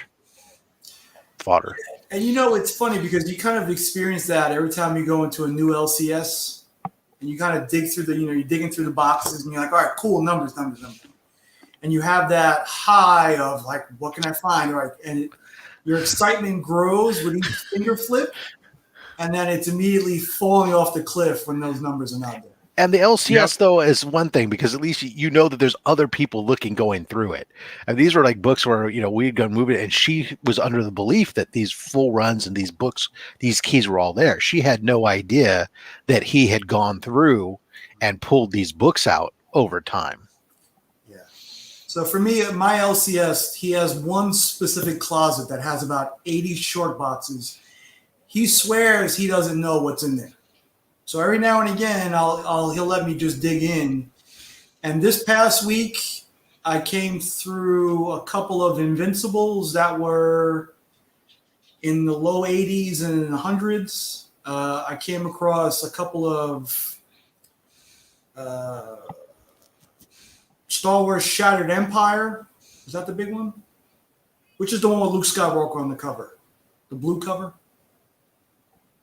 fodder. And it's funny because you kind of experience that every time you go into a new LCS, and you kind of dig through you're digging through the boxes, and you're like, all right, cool, numbers. And you have that high of like, what can I find? Right. And your excitement grows with each finger flip, and then it's immediately falling off the cliff when those numbers are not there. And the LCS, though, is one thing, because at least you know that there's other people going through it. And these were like books where, we'd gone moving, and she was under the belief that these full runs and these books, these keys were all there. She had no idea that he had gone through and pulled these books out over time. Yeah. So for me, my LCS, he has one specific closet that has about 80 short boxes. He swears he doesn't know what's in there. So every now and again, he'll let me just dig in. And this past week, I came through a couple of Invincibles that were in the low 80s and 100s. I came across a couple of Star Wars Shattered Empire. Is that the big one? Which is the one with Luke Skywalker on the cover? The blue cover?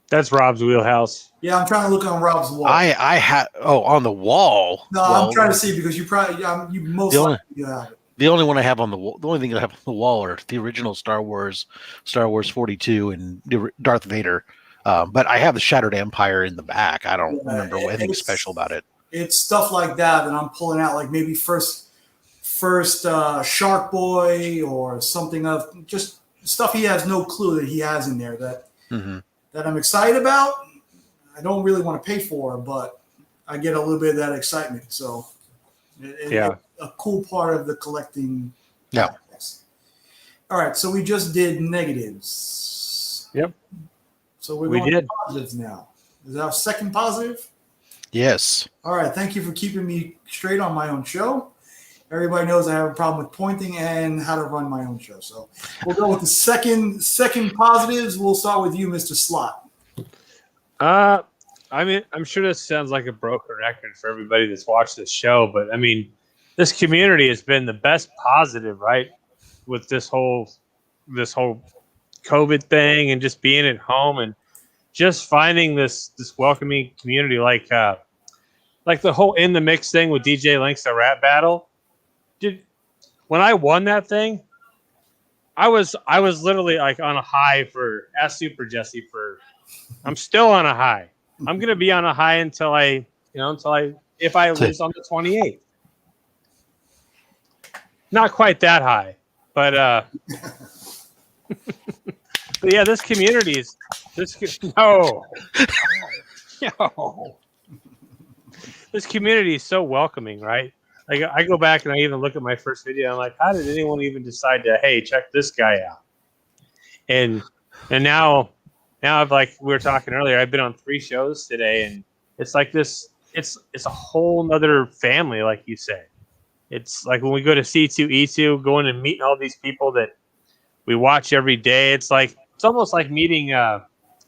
That's Rob's wheelhouse. Yeah, I'm trying to look on Rob's wall. I had on the wall. No, I'm trying to see, because you probably you most likely have it. The only one I have on the wall, the only thing I have on the wall are the original Star Wars 42, and Darth Vader. But I have the Shattered Empire in the back. I don't remember anything special about it. It's stuff like that I'm pulling out, like maybe first Shark Boy or something of just stuff he has no clue that he has in there that I'm excited about. I don't really want to pay for, but I get a little bit of that excitement. So it's a cool part of the collecting. Yeah. All right. So we just did negatives. Yep. So we're We going did. to positives now. Is that our second positive? Yes. All right. Thank you for keeping me straight on my own show. Everybody knows I have a problem with pointing and how to run my own show. So we'll go with the second positives. We'll start with you, Mr. Slot. I mean, I'm sure this sounds like a broken record for everybody that's watched this show, but I mean, this community has been the best positive, right? With this whole COVID thing and just being at home and just finding this welcoming community, like the whole In the Mix thing with DJ Link's the rap battle. Dude, when I won that thing, I was literally like on a high for Ask Super Jesse for. I'm still on a high. I'm gonna be on a high until if I lose on the 28th. Not quite that high, but but yeah, this community is no. This community is so welcoming, right? Like I go back and I even look at my first video. I'm like, how did anyone even decide to, hey, check this guy out? And now I've, like we were talking earlier, I've been on 3 shows today, and it's like this. It's a whole nother family, like you say. It's like when we go to C2E2, going and meeting all these people that we watch every day. It's almost like meeting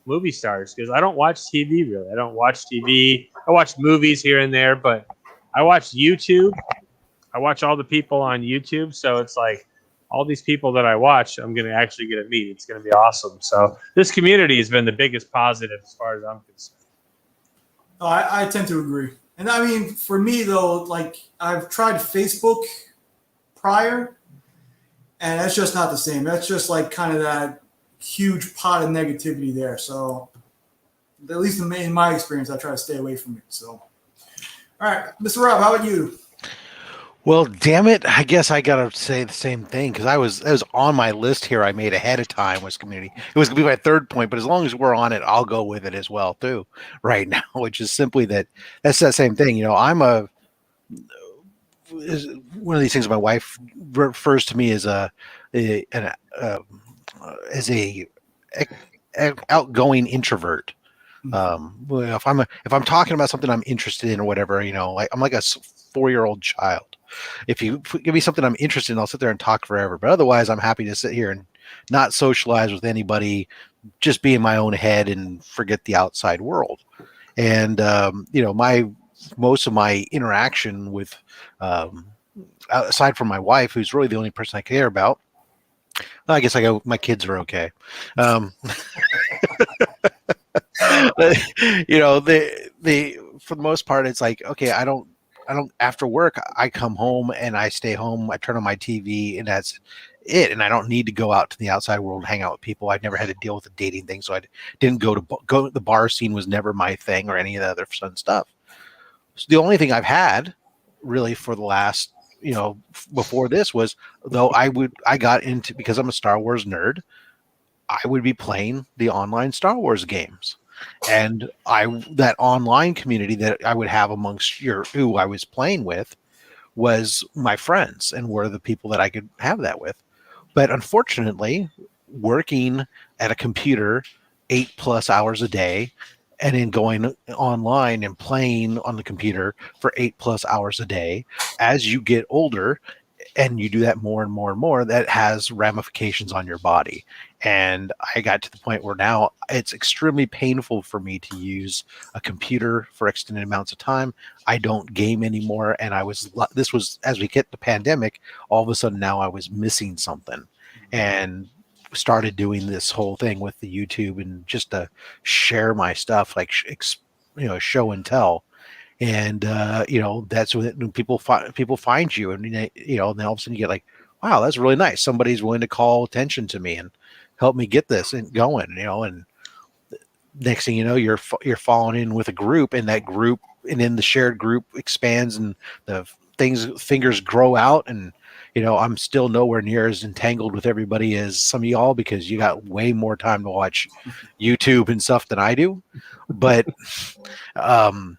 movie stars, because I don't watch TV really. I don't watch TV. I watch movies here and there, but I watch YouTube. I watch all the people on YouTube, so it's like all these people that I watch, I'm going to actually get to meet. It's going to be awesome. So this community has been the biggest positive as far as I'm concerned. Oh, I tend to agree. And I mean, for me, though, like I've tried Facebook prior, and that's just not the same. That's just like kind of that huge pot of negativity there. So at least in my experience, I try to stay away from it. So, all right, Mr. Rob, how about you? Well, damn it! I guess I gotta say the same thing, because that was on my list here. I made ahead of time was community. It was gonna be my third point, but as long as we're on it, I'll go with it as well too. Right now, which is simply that's that same thing. One of these things my wife refers to me as as a outgoing introvert. Well, if I'm talking about something I'm interested in or whatever, like I'm like a 4-year-old child. If you give me something I'm interested in, I'll sit there and talk forever. But otherwise, I'm happy to sit here and not socialize with anybody, just be in my own head and forget the outside world. And most of my interaction with, aside from my wife, who's really the only person I care about, I guess my kids are okay. They for the most part, it's like, okay, I don't after work, I come home and I stay home, I turn on my TV, and that's it. And I don't need to go out to the outside world and hang out with people. I've never had to deal with the dating thing, so I didn't go to the bar scene was never my thing, or any of the other fun stuff. So the only thing I've had really for the last, before this was, though I got into, because I'm a Star Wars nerd, I would be playing the online Star Wars games. And that online community that I would have amongst who I was playing with was my friends, and were the people that I could have that with. But unfortunately, working at a computer 8+ hours a day, and then going online and playing on the computer for 8+ hours a day, as you get older and you do that more and more and more, that has ramifications on your body. And I got to the point where now it's extremely painful for me to use a computer for extended amounts of time. I don't game anymore. And this was, as we get the pandemic, all of a sudden now I was missing something, and started doing this whole thing with the YouTube, and just to share my stuff, like, show and tell. And that's when people find you, and then all of a sudden you get like, wow, that's really nice. Somebody's willing to call attention to me and help me get this and going. And next thing you know, you're falling in with a group, and that group, and then the shared group expands, and the fingers grow out. And I'm still nowhere near as entangled with everybody as some of y'all, because you got way more time to watch YouTube and stuff than I do. But I'm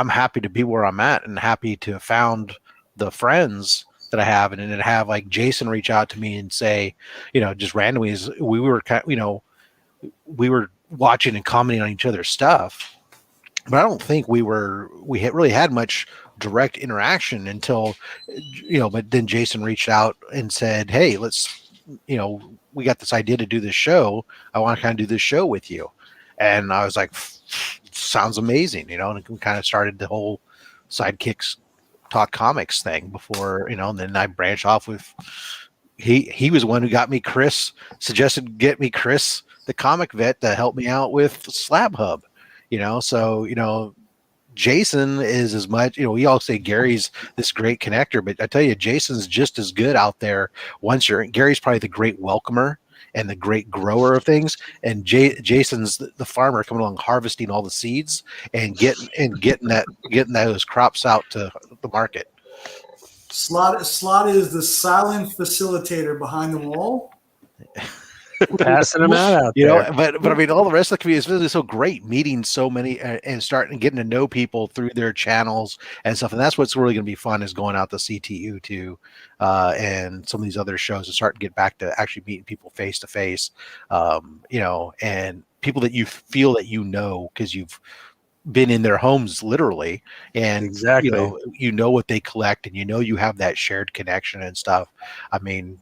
happy to be where I'm at, and happy to have found the friends that I have, and then have like Jason reach out to me and say, just randomly, as we were we were watching and commenting on each other's stuff, but I don't think we really had much direct interaction until, but then Jason reached out and said, "Hey, let's, we got this idea to do this show. I want to kind of do this show with you." And I was like, sounds amazing, and we kind of started the whole Sidekicks Talk Comics thing before, and then I branched off with, he was the one who got me suggested get me Chris, the comic vet, to help me out with Slab Hub, so, Jason is as much, we all say Gary's this great connector, but I tell you, Jason's just as good out there. Gary's probably the great welcomer and the great grower of things, and Jason's the farmer coming along harvesting all the seeds and getting those crops out to the market. Slot is the silent facilitator behind them all. Passing them out there. But I mean, all the rest of the community is really so great, meeting so many and starting getting to know people through their channels and stuff. And that's what's really going to be fun, is going out to CTU too, and some of these other shows, and start to get back to actually meeting people face to face, and people that you feel that because you've been in their homes literally, and exactly, what they collect, and you have that shared connection and stuff. I mean,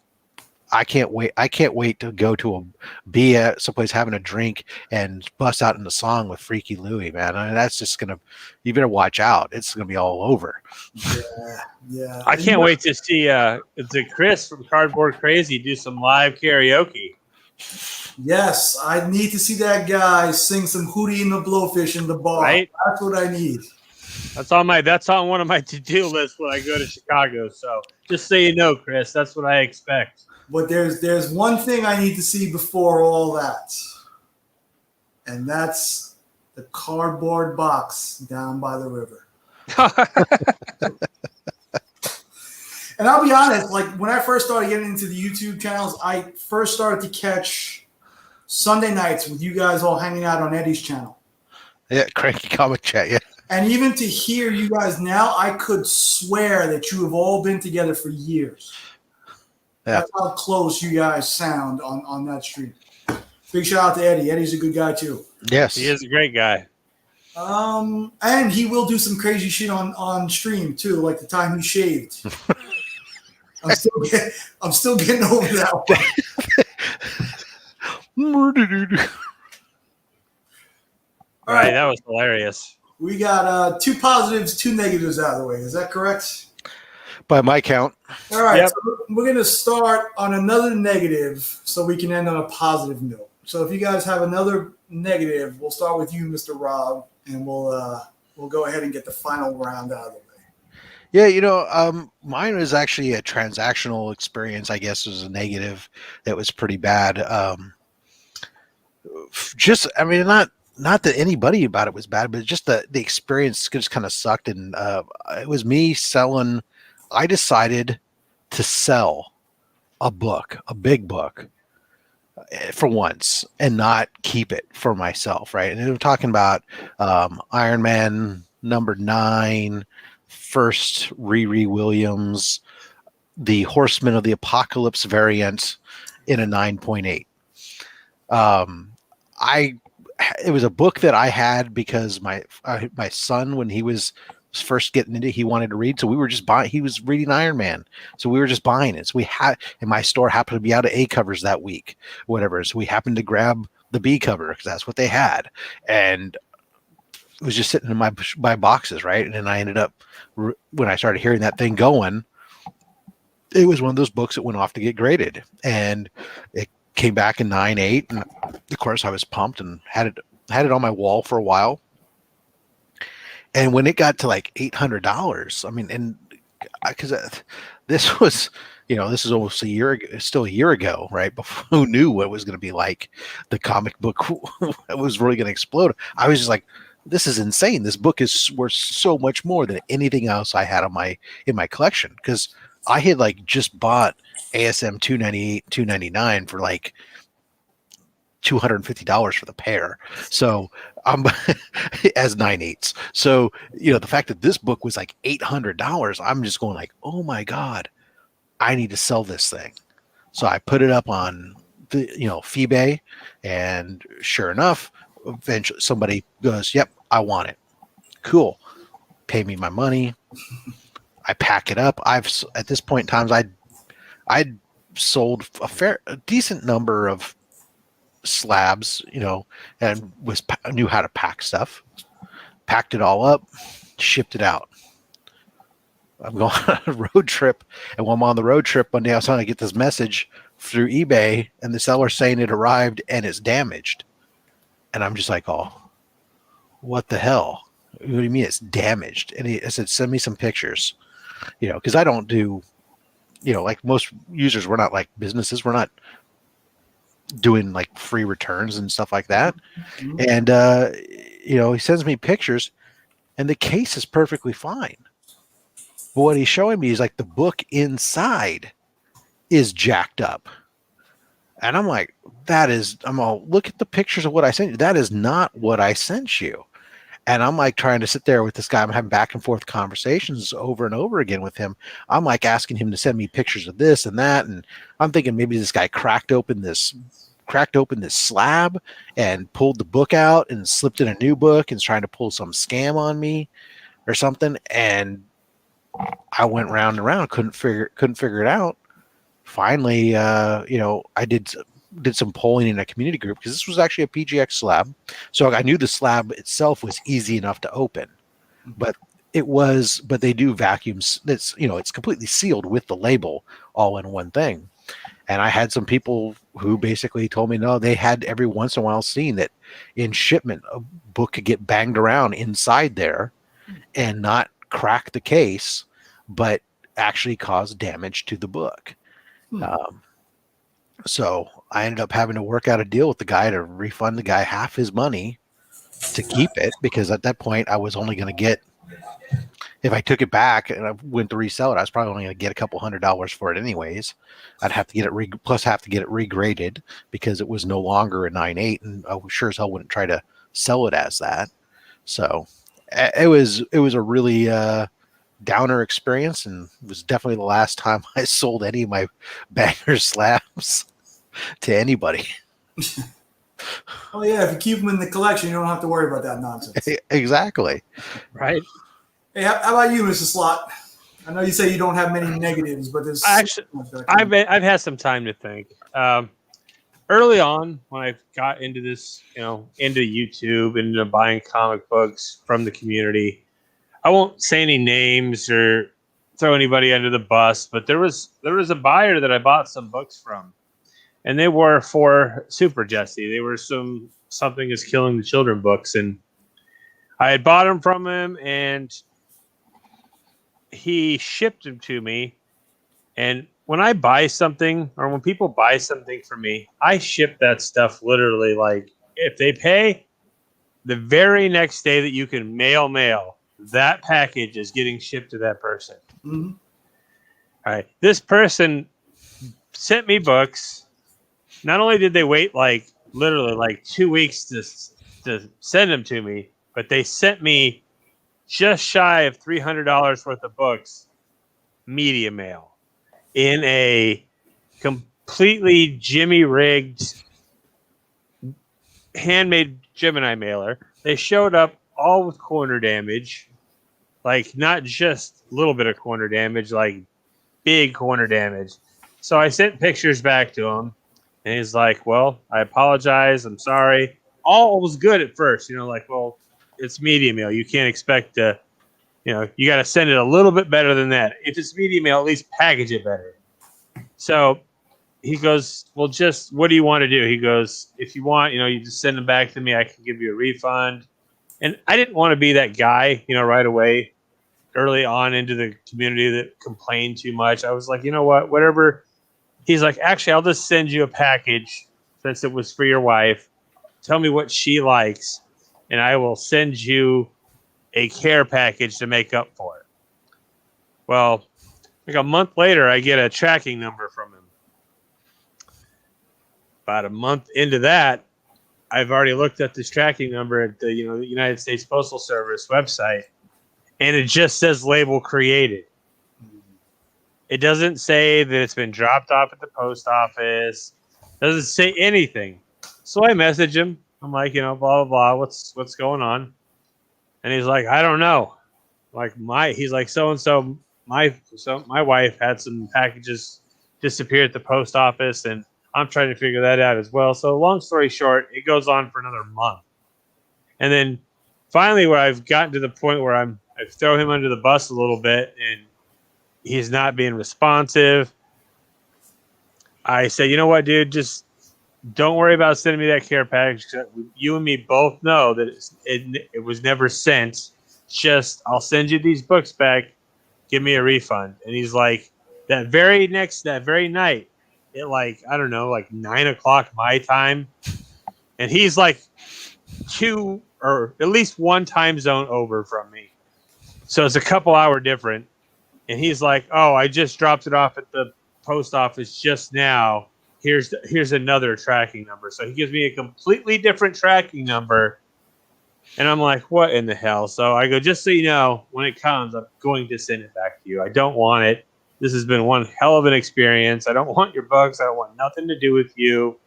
I can't wait to go to be at someplace having a drink and bust out in a song with Freaky Louie, man. I mean, that's just you better watch out. It's gonna be all over. Yeah. I can't wait to see Chris from Cardboard Crazy do some live karaoke. Yes, I need to see that guy sing some Hootie and the Blowfish in the bar. Right? That's what I need. That's on one of my to-do lists when I go to Chicago. So just so you know, Chris, that's what I expect. But there's one thing I need to see before all that, and that's the cardboard box down by the river. And I'll be honest, like when I first started getting into the YouTube channels, I first started to catch Sunday nights with you guys all hanging out on Eddie's channel. Yeah, Cranky Comic Chat, yeah. And even to hear you guys now, I could swear that you have all been together for years. Yeah. That's how close you guys sound on that stream. Big shout out to Eddie. Eddie's a good guy too. Yes, he is a great guy. And he will do some crazy shit on stream too, like the time he shaved. I'm still getting over that one. All right, that was hilarious. We got 2 positives, 2 negatives out of the way. Is that correct? By my count. All right, yep. So we're going to start on another negative so we can end on a positive note. So if you guys have another negative, we'll start with you, Mr. Rob, and we'll go ahead and get the final round out of the way. Yeah, mine was actually a transactional experience, I guess, was a negative that was pretty bad. Not that anybody about it was bad, but just the experience just kind of sucked. And it was me selling. I decided to sell a big book for once, and not keep it for myself. Right. And I'm talking about Iron Man #9, first Riri Williams, the Horsemen of the Apocalypse variant in a 9.8. It was a book that I had because my son, when he was first getting into it, he wanted to read. So we were just buying, he was reading Iron Man. So we were just buying it. So and my store happened to be out of A covers that week, whatever. So we happened to grab the B cover because that's what they had. And it was just sitting in my boxes. Right. And then I ended up, when I started hearing that thing going, it was one of those books that went off to get graded, and it came back in 9.8, and of course I was pumped and had it on my wall for a while. And when it got to like $800, I mean, and because this was, this is almost a year ago, still a year ago, right? Before, who knew what it was going to be like? The comic book was really going to explode. I was just like, this is insane. This book is worth so much more than anything else I had in my collection, because I had like just bought ASM $299 for like $250 for the pair. So I'm as 9/8. So, the fact that this book was like $800, I'm just going like, oh my God, I need to sell this thing. So I put it up on the Feebay, and sure enough, eventually somebody goes, "Yep, I want it." Cool. Pay me my money. I pack it up. At this point in times, I'd sold a decent number of slabs, and knew how to pack stuff. Packed it all up, shipped it out. I'm going on a road trip, and while I'm on the road trip one day, I was trying to get this message through eBay, and the seller saying it arrived and it's damaged. And I'm just like, "Oh, what the hell? What do you mean it's damaged?" And I said, "Send me some pictures," because I don't do, like most users, we're not like businesses. We're not doing like free returns and stuff like that. And, he sends me pictures, and the case is perfectly fine. But what he's showing me is like the book inside is jacked up. And I'm like, I'm all, look at the pictures of what I sent you. That is not what I sent you. And I'm like trying to sit there with this guy. I'm having back and forth conversations over and over again with him. I'm like asking him to send me pictures of this and that. And I'm thinking maybe this guy cracked open this slab and pulled the book out and slipped in a new book and is trying to pull some scam on me or something. And I went round and round, couldn't figure it out. Finally, I did some polling in a community group, because this was actually a PGX slab. So I knew the slab itself was easy enough to open, but they do vacuums. It's completely sealed with the label all in one thing. And I had some people who basically told me, no, they had every once in a while seen that in shipment, a book could get banged around inside there and not crack the case, but actually cause damage to the book. So I ended up having to work out a deal with the guy to refund the guy half his money to keep it, because at that point I was only going to get, if I took it back and I went to resell it, I was probably only going to get a couple $100s for it anyways. I'd have to get it plus have to get it regraded, because it was no longer a 9.8, and I sure as hell wouldn't try to sell it as that. So it was a really downer experience, and it was definitely the last time I sold any of my banger slabs to anybody. Oh yeah, if you keep them in the collection, you don't have to worry about that nonsense. Exactly. Right. Hey, how about you, Mr. Slot? I know you say you don't have many negatives, but there's Actually, I've had some time to think. Early on, when I got into this, into YouTube, into buying comic books from the community, I won't say any names or throw anybody under the bus, but there was a buyer that I bought some books from, and they were for Super Jesse. They were Something is Killing the Children books, and I had bought them from him, and he shipped them to me. And when I buy something, or when people buy something for me, I ship that stuff literally, like, if they pay, the very next day that you can mail, that package is getting shipped to that person. Mm-hmm. All right. This person sent me books. Not only did they wait literally 2 weeks to send them to me, but they sent me just shy of $300 worth of books, media mail, in a completely Jimmy rigged handmade Gemini mailer. They showed up all with corner damage, like not just a little bit of corner damage, like big corner damage. So I sent pictures back to him, and he's like, "Well, I apologize. I'm sorry." All was good at first, well, it's media mail. You can't expect to, you got to send it a little bit better than that. If it's media mail, at least package it better. So he goes, "Well, just what do you want to do?" He goes, "If you want, you just send them back to me. I can give you a refund." And I didn't want to be that guy, right away, early on into the community that complained too much. I was like, you know what, whatever. He's like, "Actually, I'll just send you a package since it was for your wife. Tell me what she likes, and I will send you a care package to make up for it." Well, like a month later, I get a tracking number from him. About a month into that, I've already looked at this tracking number at the United States Postal Service website, and it just says label created. It doesn't say that it's been dropped off at the post office. Doesn't say anything. So I message him. I'm like, blah blah blah. What's going on? And he's like, I don't know. He's like, so and so. My wife had some packages disappear at the post office, and I'm trying to figure that out as well. So long story short, it goes on for another month, and then finally, where I've gotten to the point where I throw him under the bus a little bit, and he's not being responsive. I say, you know what, dude, just don't worry about sending me that care package. You and me both know that it was never sent. Just I'll send you these books back. Give me a refund. And he's like, that very night, at I don't know, 9:00 my time, and he's like 2 or at least 1 time zone over from me, so it's a couple hour different. And he's like, oh, I just dropped it off at the post office just now. Here's another tracking number. So he gives me a completely different tracking number. And I'm like, what in the hell? So I go, just so you know, when it comes, I'm going to send it back to you. I don't want it. This has been one hell of an experience. I don't want your books. I don't want nothing to do with you.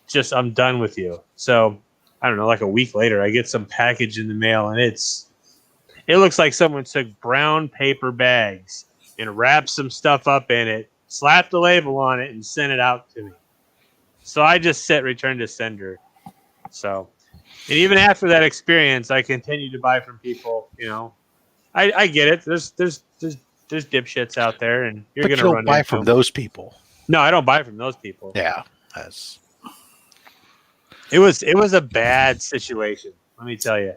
Just I'm done with you. So I don't know, like a week later, I get some package in the mail, and it looks like someone took brown paper bags and wrapped some stuff up in it, slapped a label on it, and sent it out to me. So I just set return to sender. So, and even after that experience, I continue to buy from people. I get it. There's dipshits out there, and you're But gonna you run don't buy into from them. those people. No, I don't buy from those people. Yeah, that's. It was a bad situation. Let me tell you.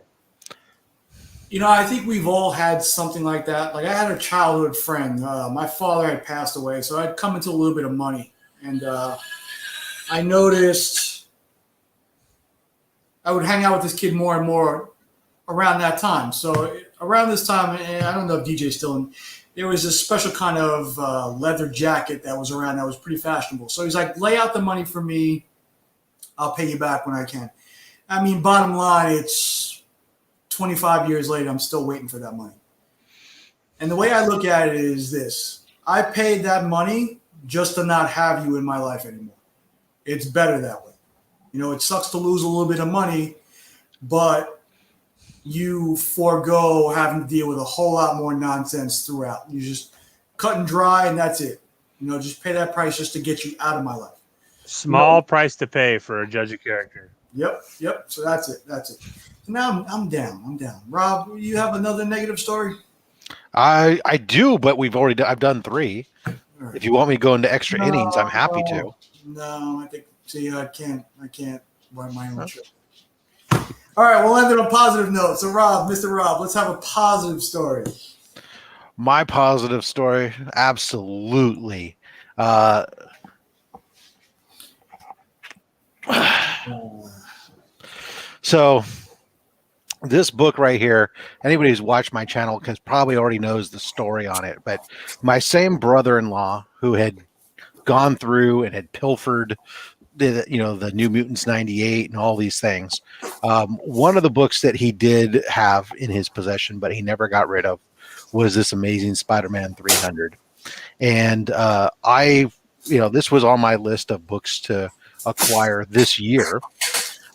I think we've all had something like that. Like I had a childhood friend. My father had passed away, so I'd come into a little bit of money, and I noticed I would hang out with this kid more and more around that time. So around this time, and I don't know if DJ's still in. There was a special kind of leather jacket that was around that was pretty fashionable. So he's like, lay out the money for me. I'll pay you back when I can. I mean, bottom line, it's 25 years later, I'm still waiting for that money. And the way I look at it is this. I paid that money just to not have you in my life anymore. It's better that way. It sucks to lose a little bit of money, but you forego having to deal with a whole lot more nonsense throughout. You just cut and dry, and that's it. Just pay that price just to get you out of my life. Small price to pay for a judge of character. Yep. So that's it. So now I'm down. Rob, you have another negative story? I do, but I've done 3. Right. If you want me to go into extra innings, I'm happy to. No, I think. See, I can't write my own show. All right, we'll end it on a positive note. So, Mr. Rob, let's have a positive story. My positive story, absolutely. So this book right here, anybody who's watched my channel probably already knows the story on it, but my same brother-in-law who had gone through and had pilfered the New Mutants 98 and all these things. One of the books that he did have in his possession, but he never got rid of, was this Amazing Spider-Man 300. And this was on my list of books to acquire this year.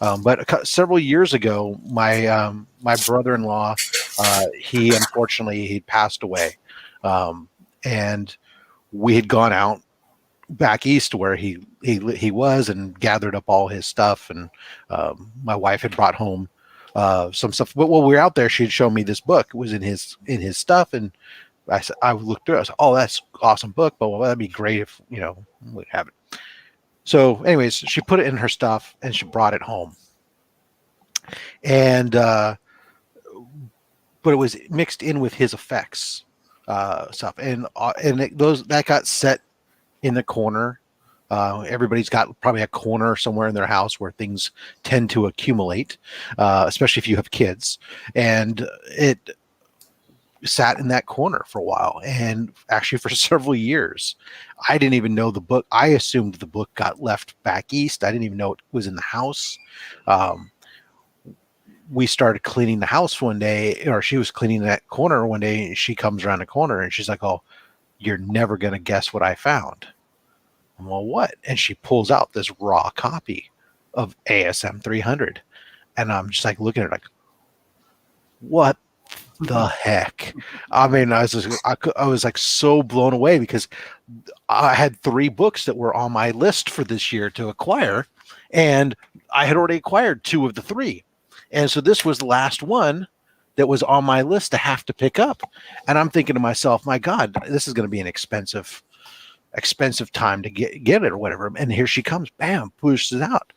But several years ago, my brother-in-law, he unfortunately passed away, and we had gone out back east where he was and gathered up all his stuff, and my wife had brought home some stuff. But while we were out there, she'd shown me this book. It was in his stuff, and I looked through it. I said, "Oh, that's an awesome book, but that'd be great if we'd have it." So, anyways, she put it in her stuff and she brought it home, and but it was mixed in with his effects stuff, and that got set in the corner. Everybody's got probably a corner somewhere in their house where things tend to accumulate, especially if you have kids. And it sat in that corner for a while, and actually for several years. I didn't even know the book. I assumed the book got left back east. I didn't even know it was in the house. We started cleaning the house one day, or she was cleaning that corner one day, and she comes around the corner and she's like, "Oh, you're never going to guess what I found." Well, what? And she pulls out this raw copy of ASM 300. And I'm just like looking at it like, what the heck? I mean, I was like so blown away because I had 3 books that were on my list for this year to acquire, and I had already acquired 2 of the 3. And so this was the last one that was on my list to have to pick up. And I'm thinking to myself, my God, this is going to be an expensive time to get it or whatever. And here she comes, bam, pushes it out.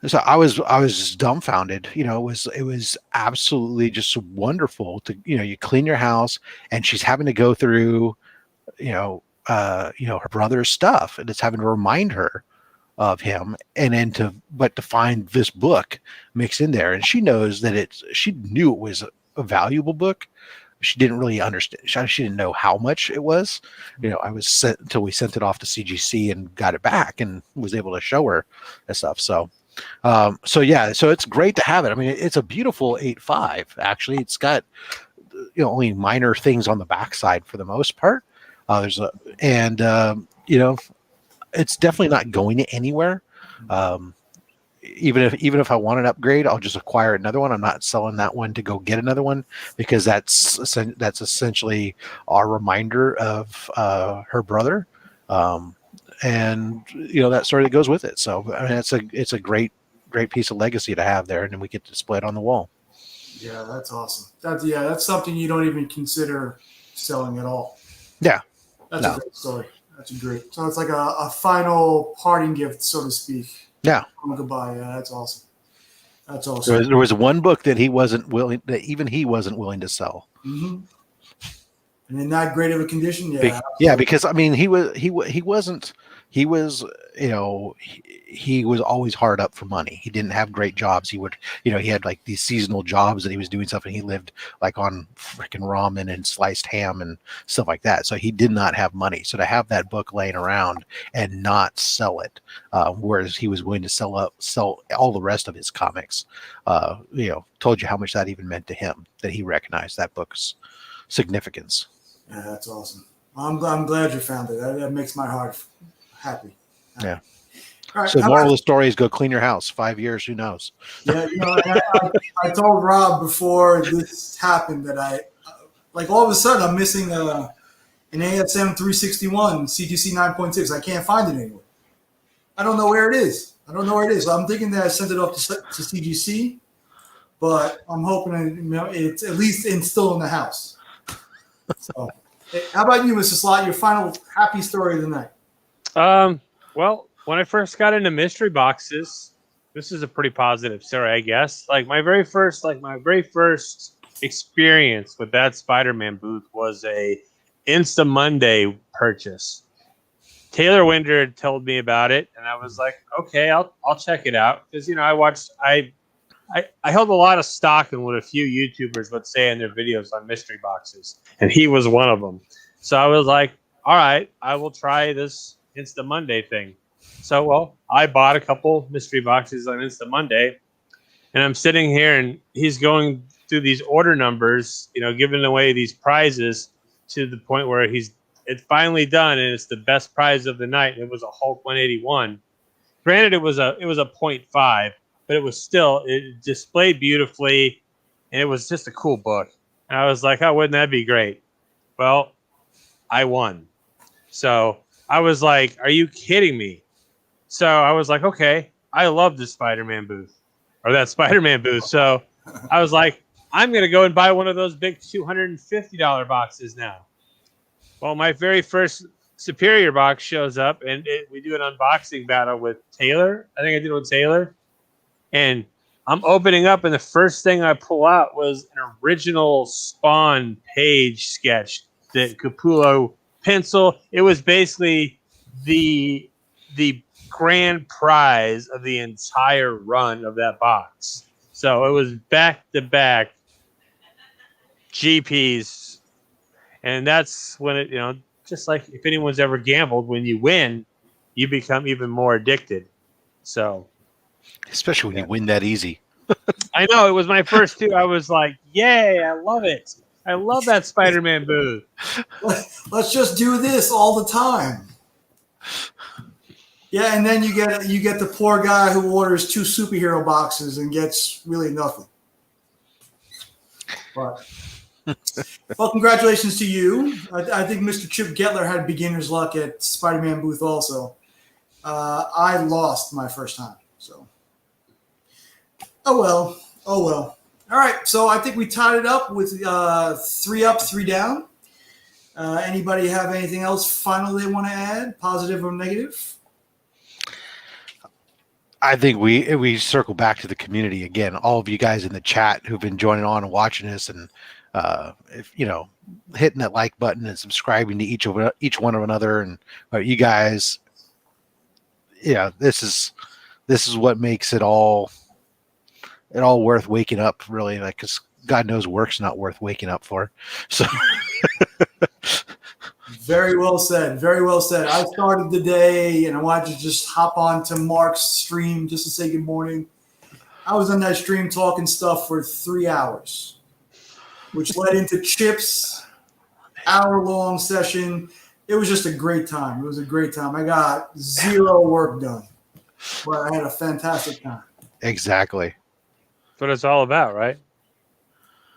So I was just dumbfounded. You know, it was absolutely just wonderful to, you know, you clean your house and she's having to go through, her brother's stuff, and it's having to remind her of him, and then to find this book mixed in there, and she knows that she knew it was a valuable book. She didn't really understand. She didn't know how much it was. You know, I was sent until we sent it off to CGC and got it back and was able to show her and stuff. So it's great to have it. I mean, it's a beautiful 8.5. Actually, it's got only minor things on the backside for the most part. It's definitely not going anywhere. Even if I want an upgrade, I'll just acquire another one. I'm not selling that one to go get another one, because that's essentially our reminder of her brother, and that story that goes with it. So I mean, it's a great piece of legacy to have there, and then we get to display it on the wall. Yeah, that's awesome. That's something you don't even consider selling at all. Yeah, that's a great story. That's great. So it's like a final parting gift, so to speak. Yeah. Goodbye. Yeah, that's awesome. That's awesome. There was one book that he wasn't willing to sell. Mm-hmm. And in that great of a condition, yeah. Because I mean, he was always hard up for money. He didn't have great jobs. He would, he had like these seasonal jobs that he was doing stuff, and he lived like on freaking ramen and sliced ham and stuff like that. So he did not have money. So to have that book laying around and not sell it, whereas he was willing to sell all the rest of his comics, told you how much that even meant to him, that he recognized that book's significance. Yeah, that's awesome. I'm glad you found it. That makes my heart happy. Yeah. All right, so moral of the story is go clean your house. 5 years, who knows? Yeah, I told Rob before this happened that all of a sudden I'm missing an ASM 361 CGC 9.6. I can't find it anywhere. I don't know where it is. I'm thinking that I sent it off to CGC, but I'm hoping it's at least still in the house. So, how about you, Mr. Slot? Your final happy story of the night. Well, when I first got into mystery boxes, this is a pretty positive story, I guess. Like my very first experience with that Spider-Man booth was a Insta Monday purchase. Taylor Winder had told me about it, and I was like, okay, I'll check it out, because I held a lot of stock in what a few YouTubers would say in their videos on mystery boxes, and he was one of them. So I was like, all right, I will try this Insta Monday thing. So, I bought a couple mystery boxes on Insta Monday, and I'm sitting here, and he's going through these order numbers, giving away these prizes to the point where it's finally done, and it's the best prize of the night. It was a Hulk 181. Granted, it was a 0.5. But it displayed beautifully, and it was just a cool book. And I was like, oh, wouldn't that be great? Well, I won. So I was like, are you kidding me? So I was like, okay, I love this Spider-Man booth, or that Spider-Man booth. So I was like, I'm going to go and buy one of those big $250 boxes now. Well, my very first Superior box shows up, and we do an unboxing battle with Taylor. I think I did it with Taylor. And I'm opening up, and the first thing I pull out was an original Spawn page sketch that Capullo pencil. It was basically the grand prize of the entire run of that box. So it was back-to-back GPs. And that's when it, just like if anyone's ever gambled, when you win, you become even more addicted. So... especially when you win that easy. I know, it was my first 2. I was like, yay, I love it. I love that Spider-Man booth. Let's just do this all the time. Yeah, and then you get the poor guy who orders 2 superhero boxes and gets really nothing. But well, congratulations to you. I think Mr. Chip Getler had beginner's luck at Spider-Man booth also. I lost my first time, so oh well. All right, so I think we tied it up with 3 up, 3 down. Anybody have anything else final they want to add, positive or negative? I think we circle back to the community again. All of you guys in the chat who've been joining on and watching us, and if hitting that like button and subscribing to each one of another, and you guys, this is what makes it all worth waking up. Really, like, because God knows work's not worth waking up for. So. Very well said. Very well said. I started the day and I wanted to just hop on to Mark's stream just to say good morning. I was on that stream talking stuff for 3 hours, which led into Chip's hour-long session. It was just a great time. It was a great time. I got 0 work done, but I had a fantastic time. Exactly. That's what it's all about, right?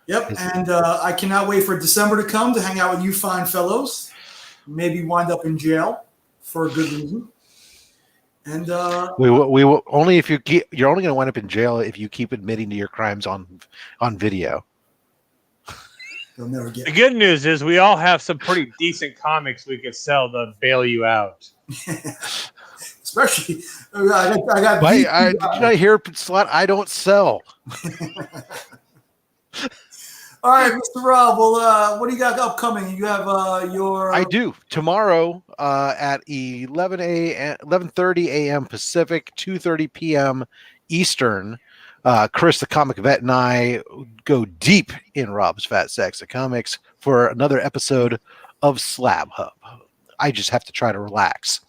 Yep, and I cannot wait for December to come to hang out with you fine fellows. Maybe wind up in jail for a good reason. And we will only if you're only going to wind up in jail if you keep admitting to your crimes on video. they'll never get The good news is we all have some pretty decent comics we could sell to bail you out. Especially, I got. Did you not hear, Slut? I don't sell. All right, Mr. Rob. Well, what do you got upcoming? You have your. I do tomorrow at 11:30 a.m. Pacific, 2:30 p.m. Eastern. Chris, the comic vet, and I go deep in Rob's Fat Sacks of Comics for another episode of Slab Hub. I just have to try to relax.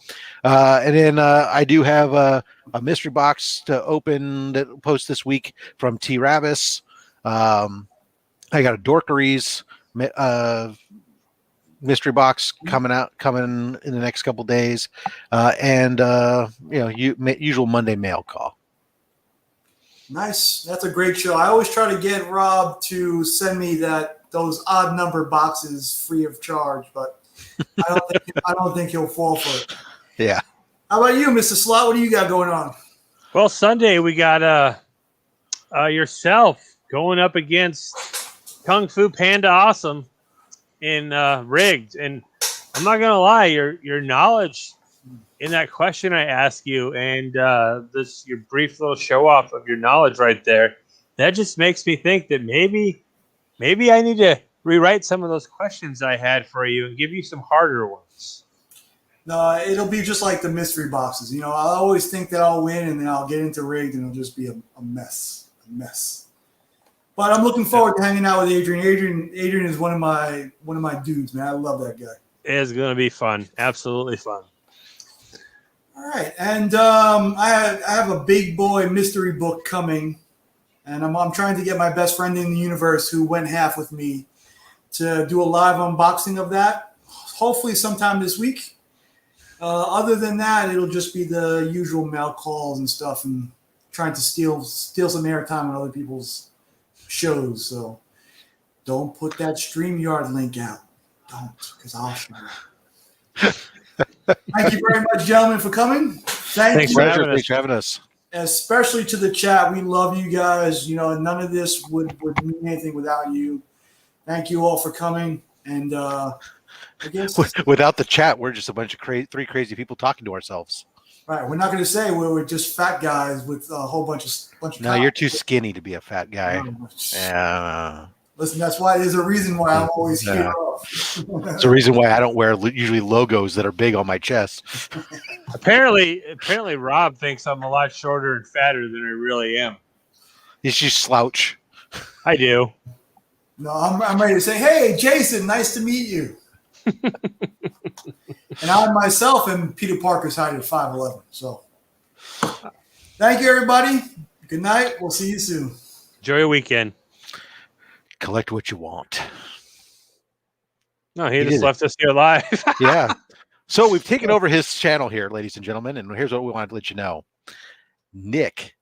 And then I do have a mystery box to open that will post this week from T. Ravis. I got a Dorkeries mystery box coming in the next couple days, and usual Monday mail call. Nice. That's a great show. I always try to get Rob to send me those odd number boxes free of charge, but I don't think he'll fall for it. Yeah. How about you, Mr. Slot? What do you got going on? Well, Sunday we got yourself going up against Kung Fu Panda Awesome in rigged, and I'm not gonna lie, your knowledge in that question I asked you, and your brief little show off of your knowledge right there, that just makes me think that maybe I need to rewrite some of those questions I had for you and give you some harder ones. No, it'll be just like the mystery boxes. I always think that I'll win, and then I'll get into rigged, and it'll just be a mess. But I'm looking forward to hanging out with Adrian. Adrian is one of my dudes, man. I love that guy. It is going to be fun. Absolutely fun. All right, and I have a big boy mystery book coming, and I'm trying to get my best friend in the universe who went half with me to do a live unboxing of that. Hopefully sometime this week. Other than that, it'll just be the usual mail calls and stuff, and trying to steal some airtime on other people's shows. So don't put that StreamYard link out. Don't, because I'll show you. Thank you very much, gentlemen, for coming. Thanks for having us. Especially to the chat. We love you guys. None of this would mean anything without you. Thank you all for coming. And I guess without the chat, we're just a bunch of three crazy people talking to ourselves. Right. We're not going to say we're just fat guys with a whole bunch of. No, you're too skinny to be a fat guy. Yeah. Listen, that's why there's a reason why I'm always here off. It's a reason why I don't wear usually logos that are big on my chest. Apparently, Rob thinks I'm a lot shorter and fatter than I really am. You should slouch. I do. No, I'm ready to say, hey, Jason, nice to meet you. And I myself am Peter Parker's height at 5'11". So thank you, everybody. Good night. We'll see you soon. Enjoy your weekend. Collect what you want. No, he just left us here live. Yeah. So we've taken over his channel here, ladies and gentlemen, and here's what we wanted to let you know. Nick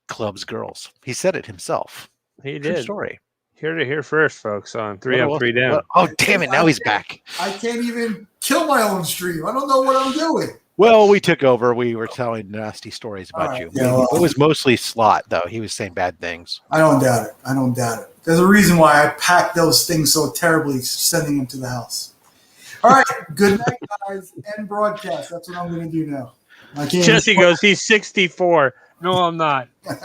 clubs girls. He said it himself. He True did. story. Here to hear first, folks, on 3 Up, 3 Down. Oh, damn it. Now he's back. I can't even kill my own stream. I don't know what I'm doing. Well, we took over. We were telling nasty stories about All you. right, yeah, well, It was mostly Slot, though. He was saying bad things. I don't doubt it. I don't doubt it. There's a reason why I packed those things so terribly, sending them to the house. All right. Good night, guys. End broadcast. That's what I'm going to do now. I can't Jesse goes, he's 64. No, I'm not. All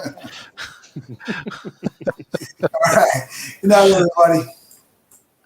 right. Good night, everybody.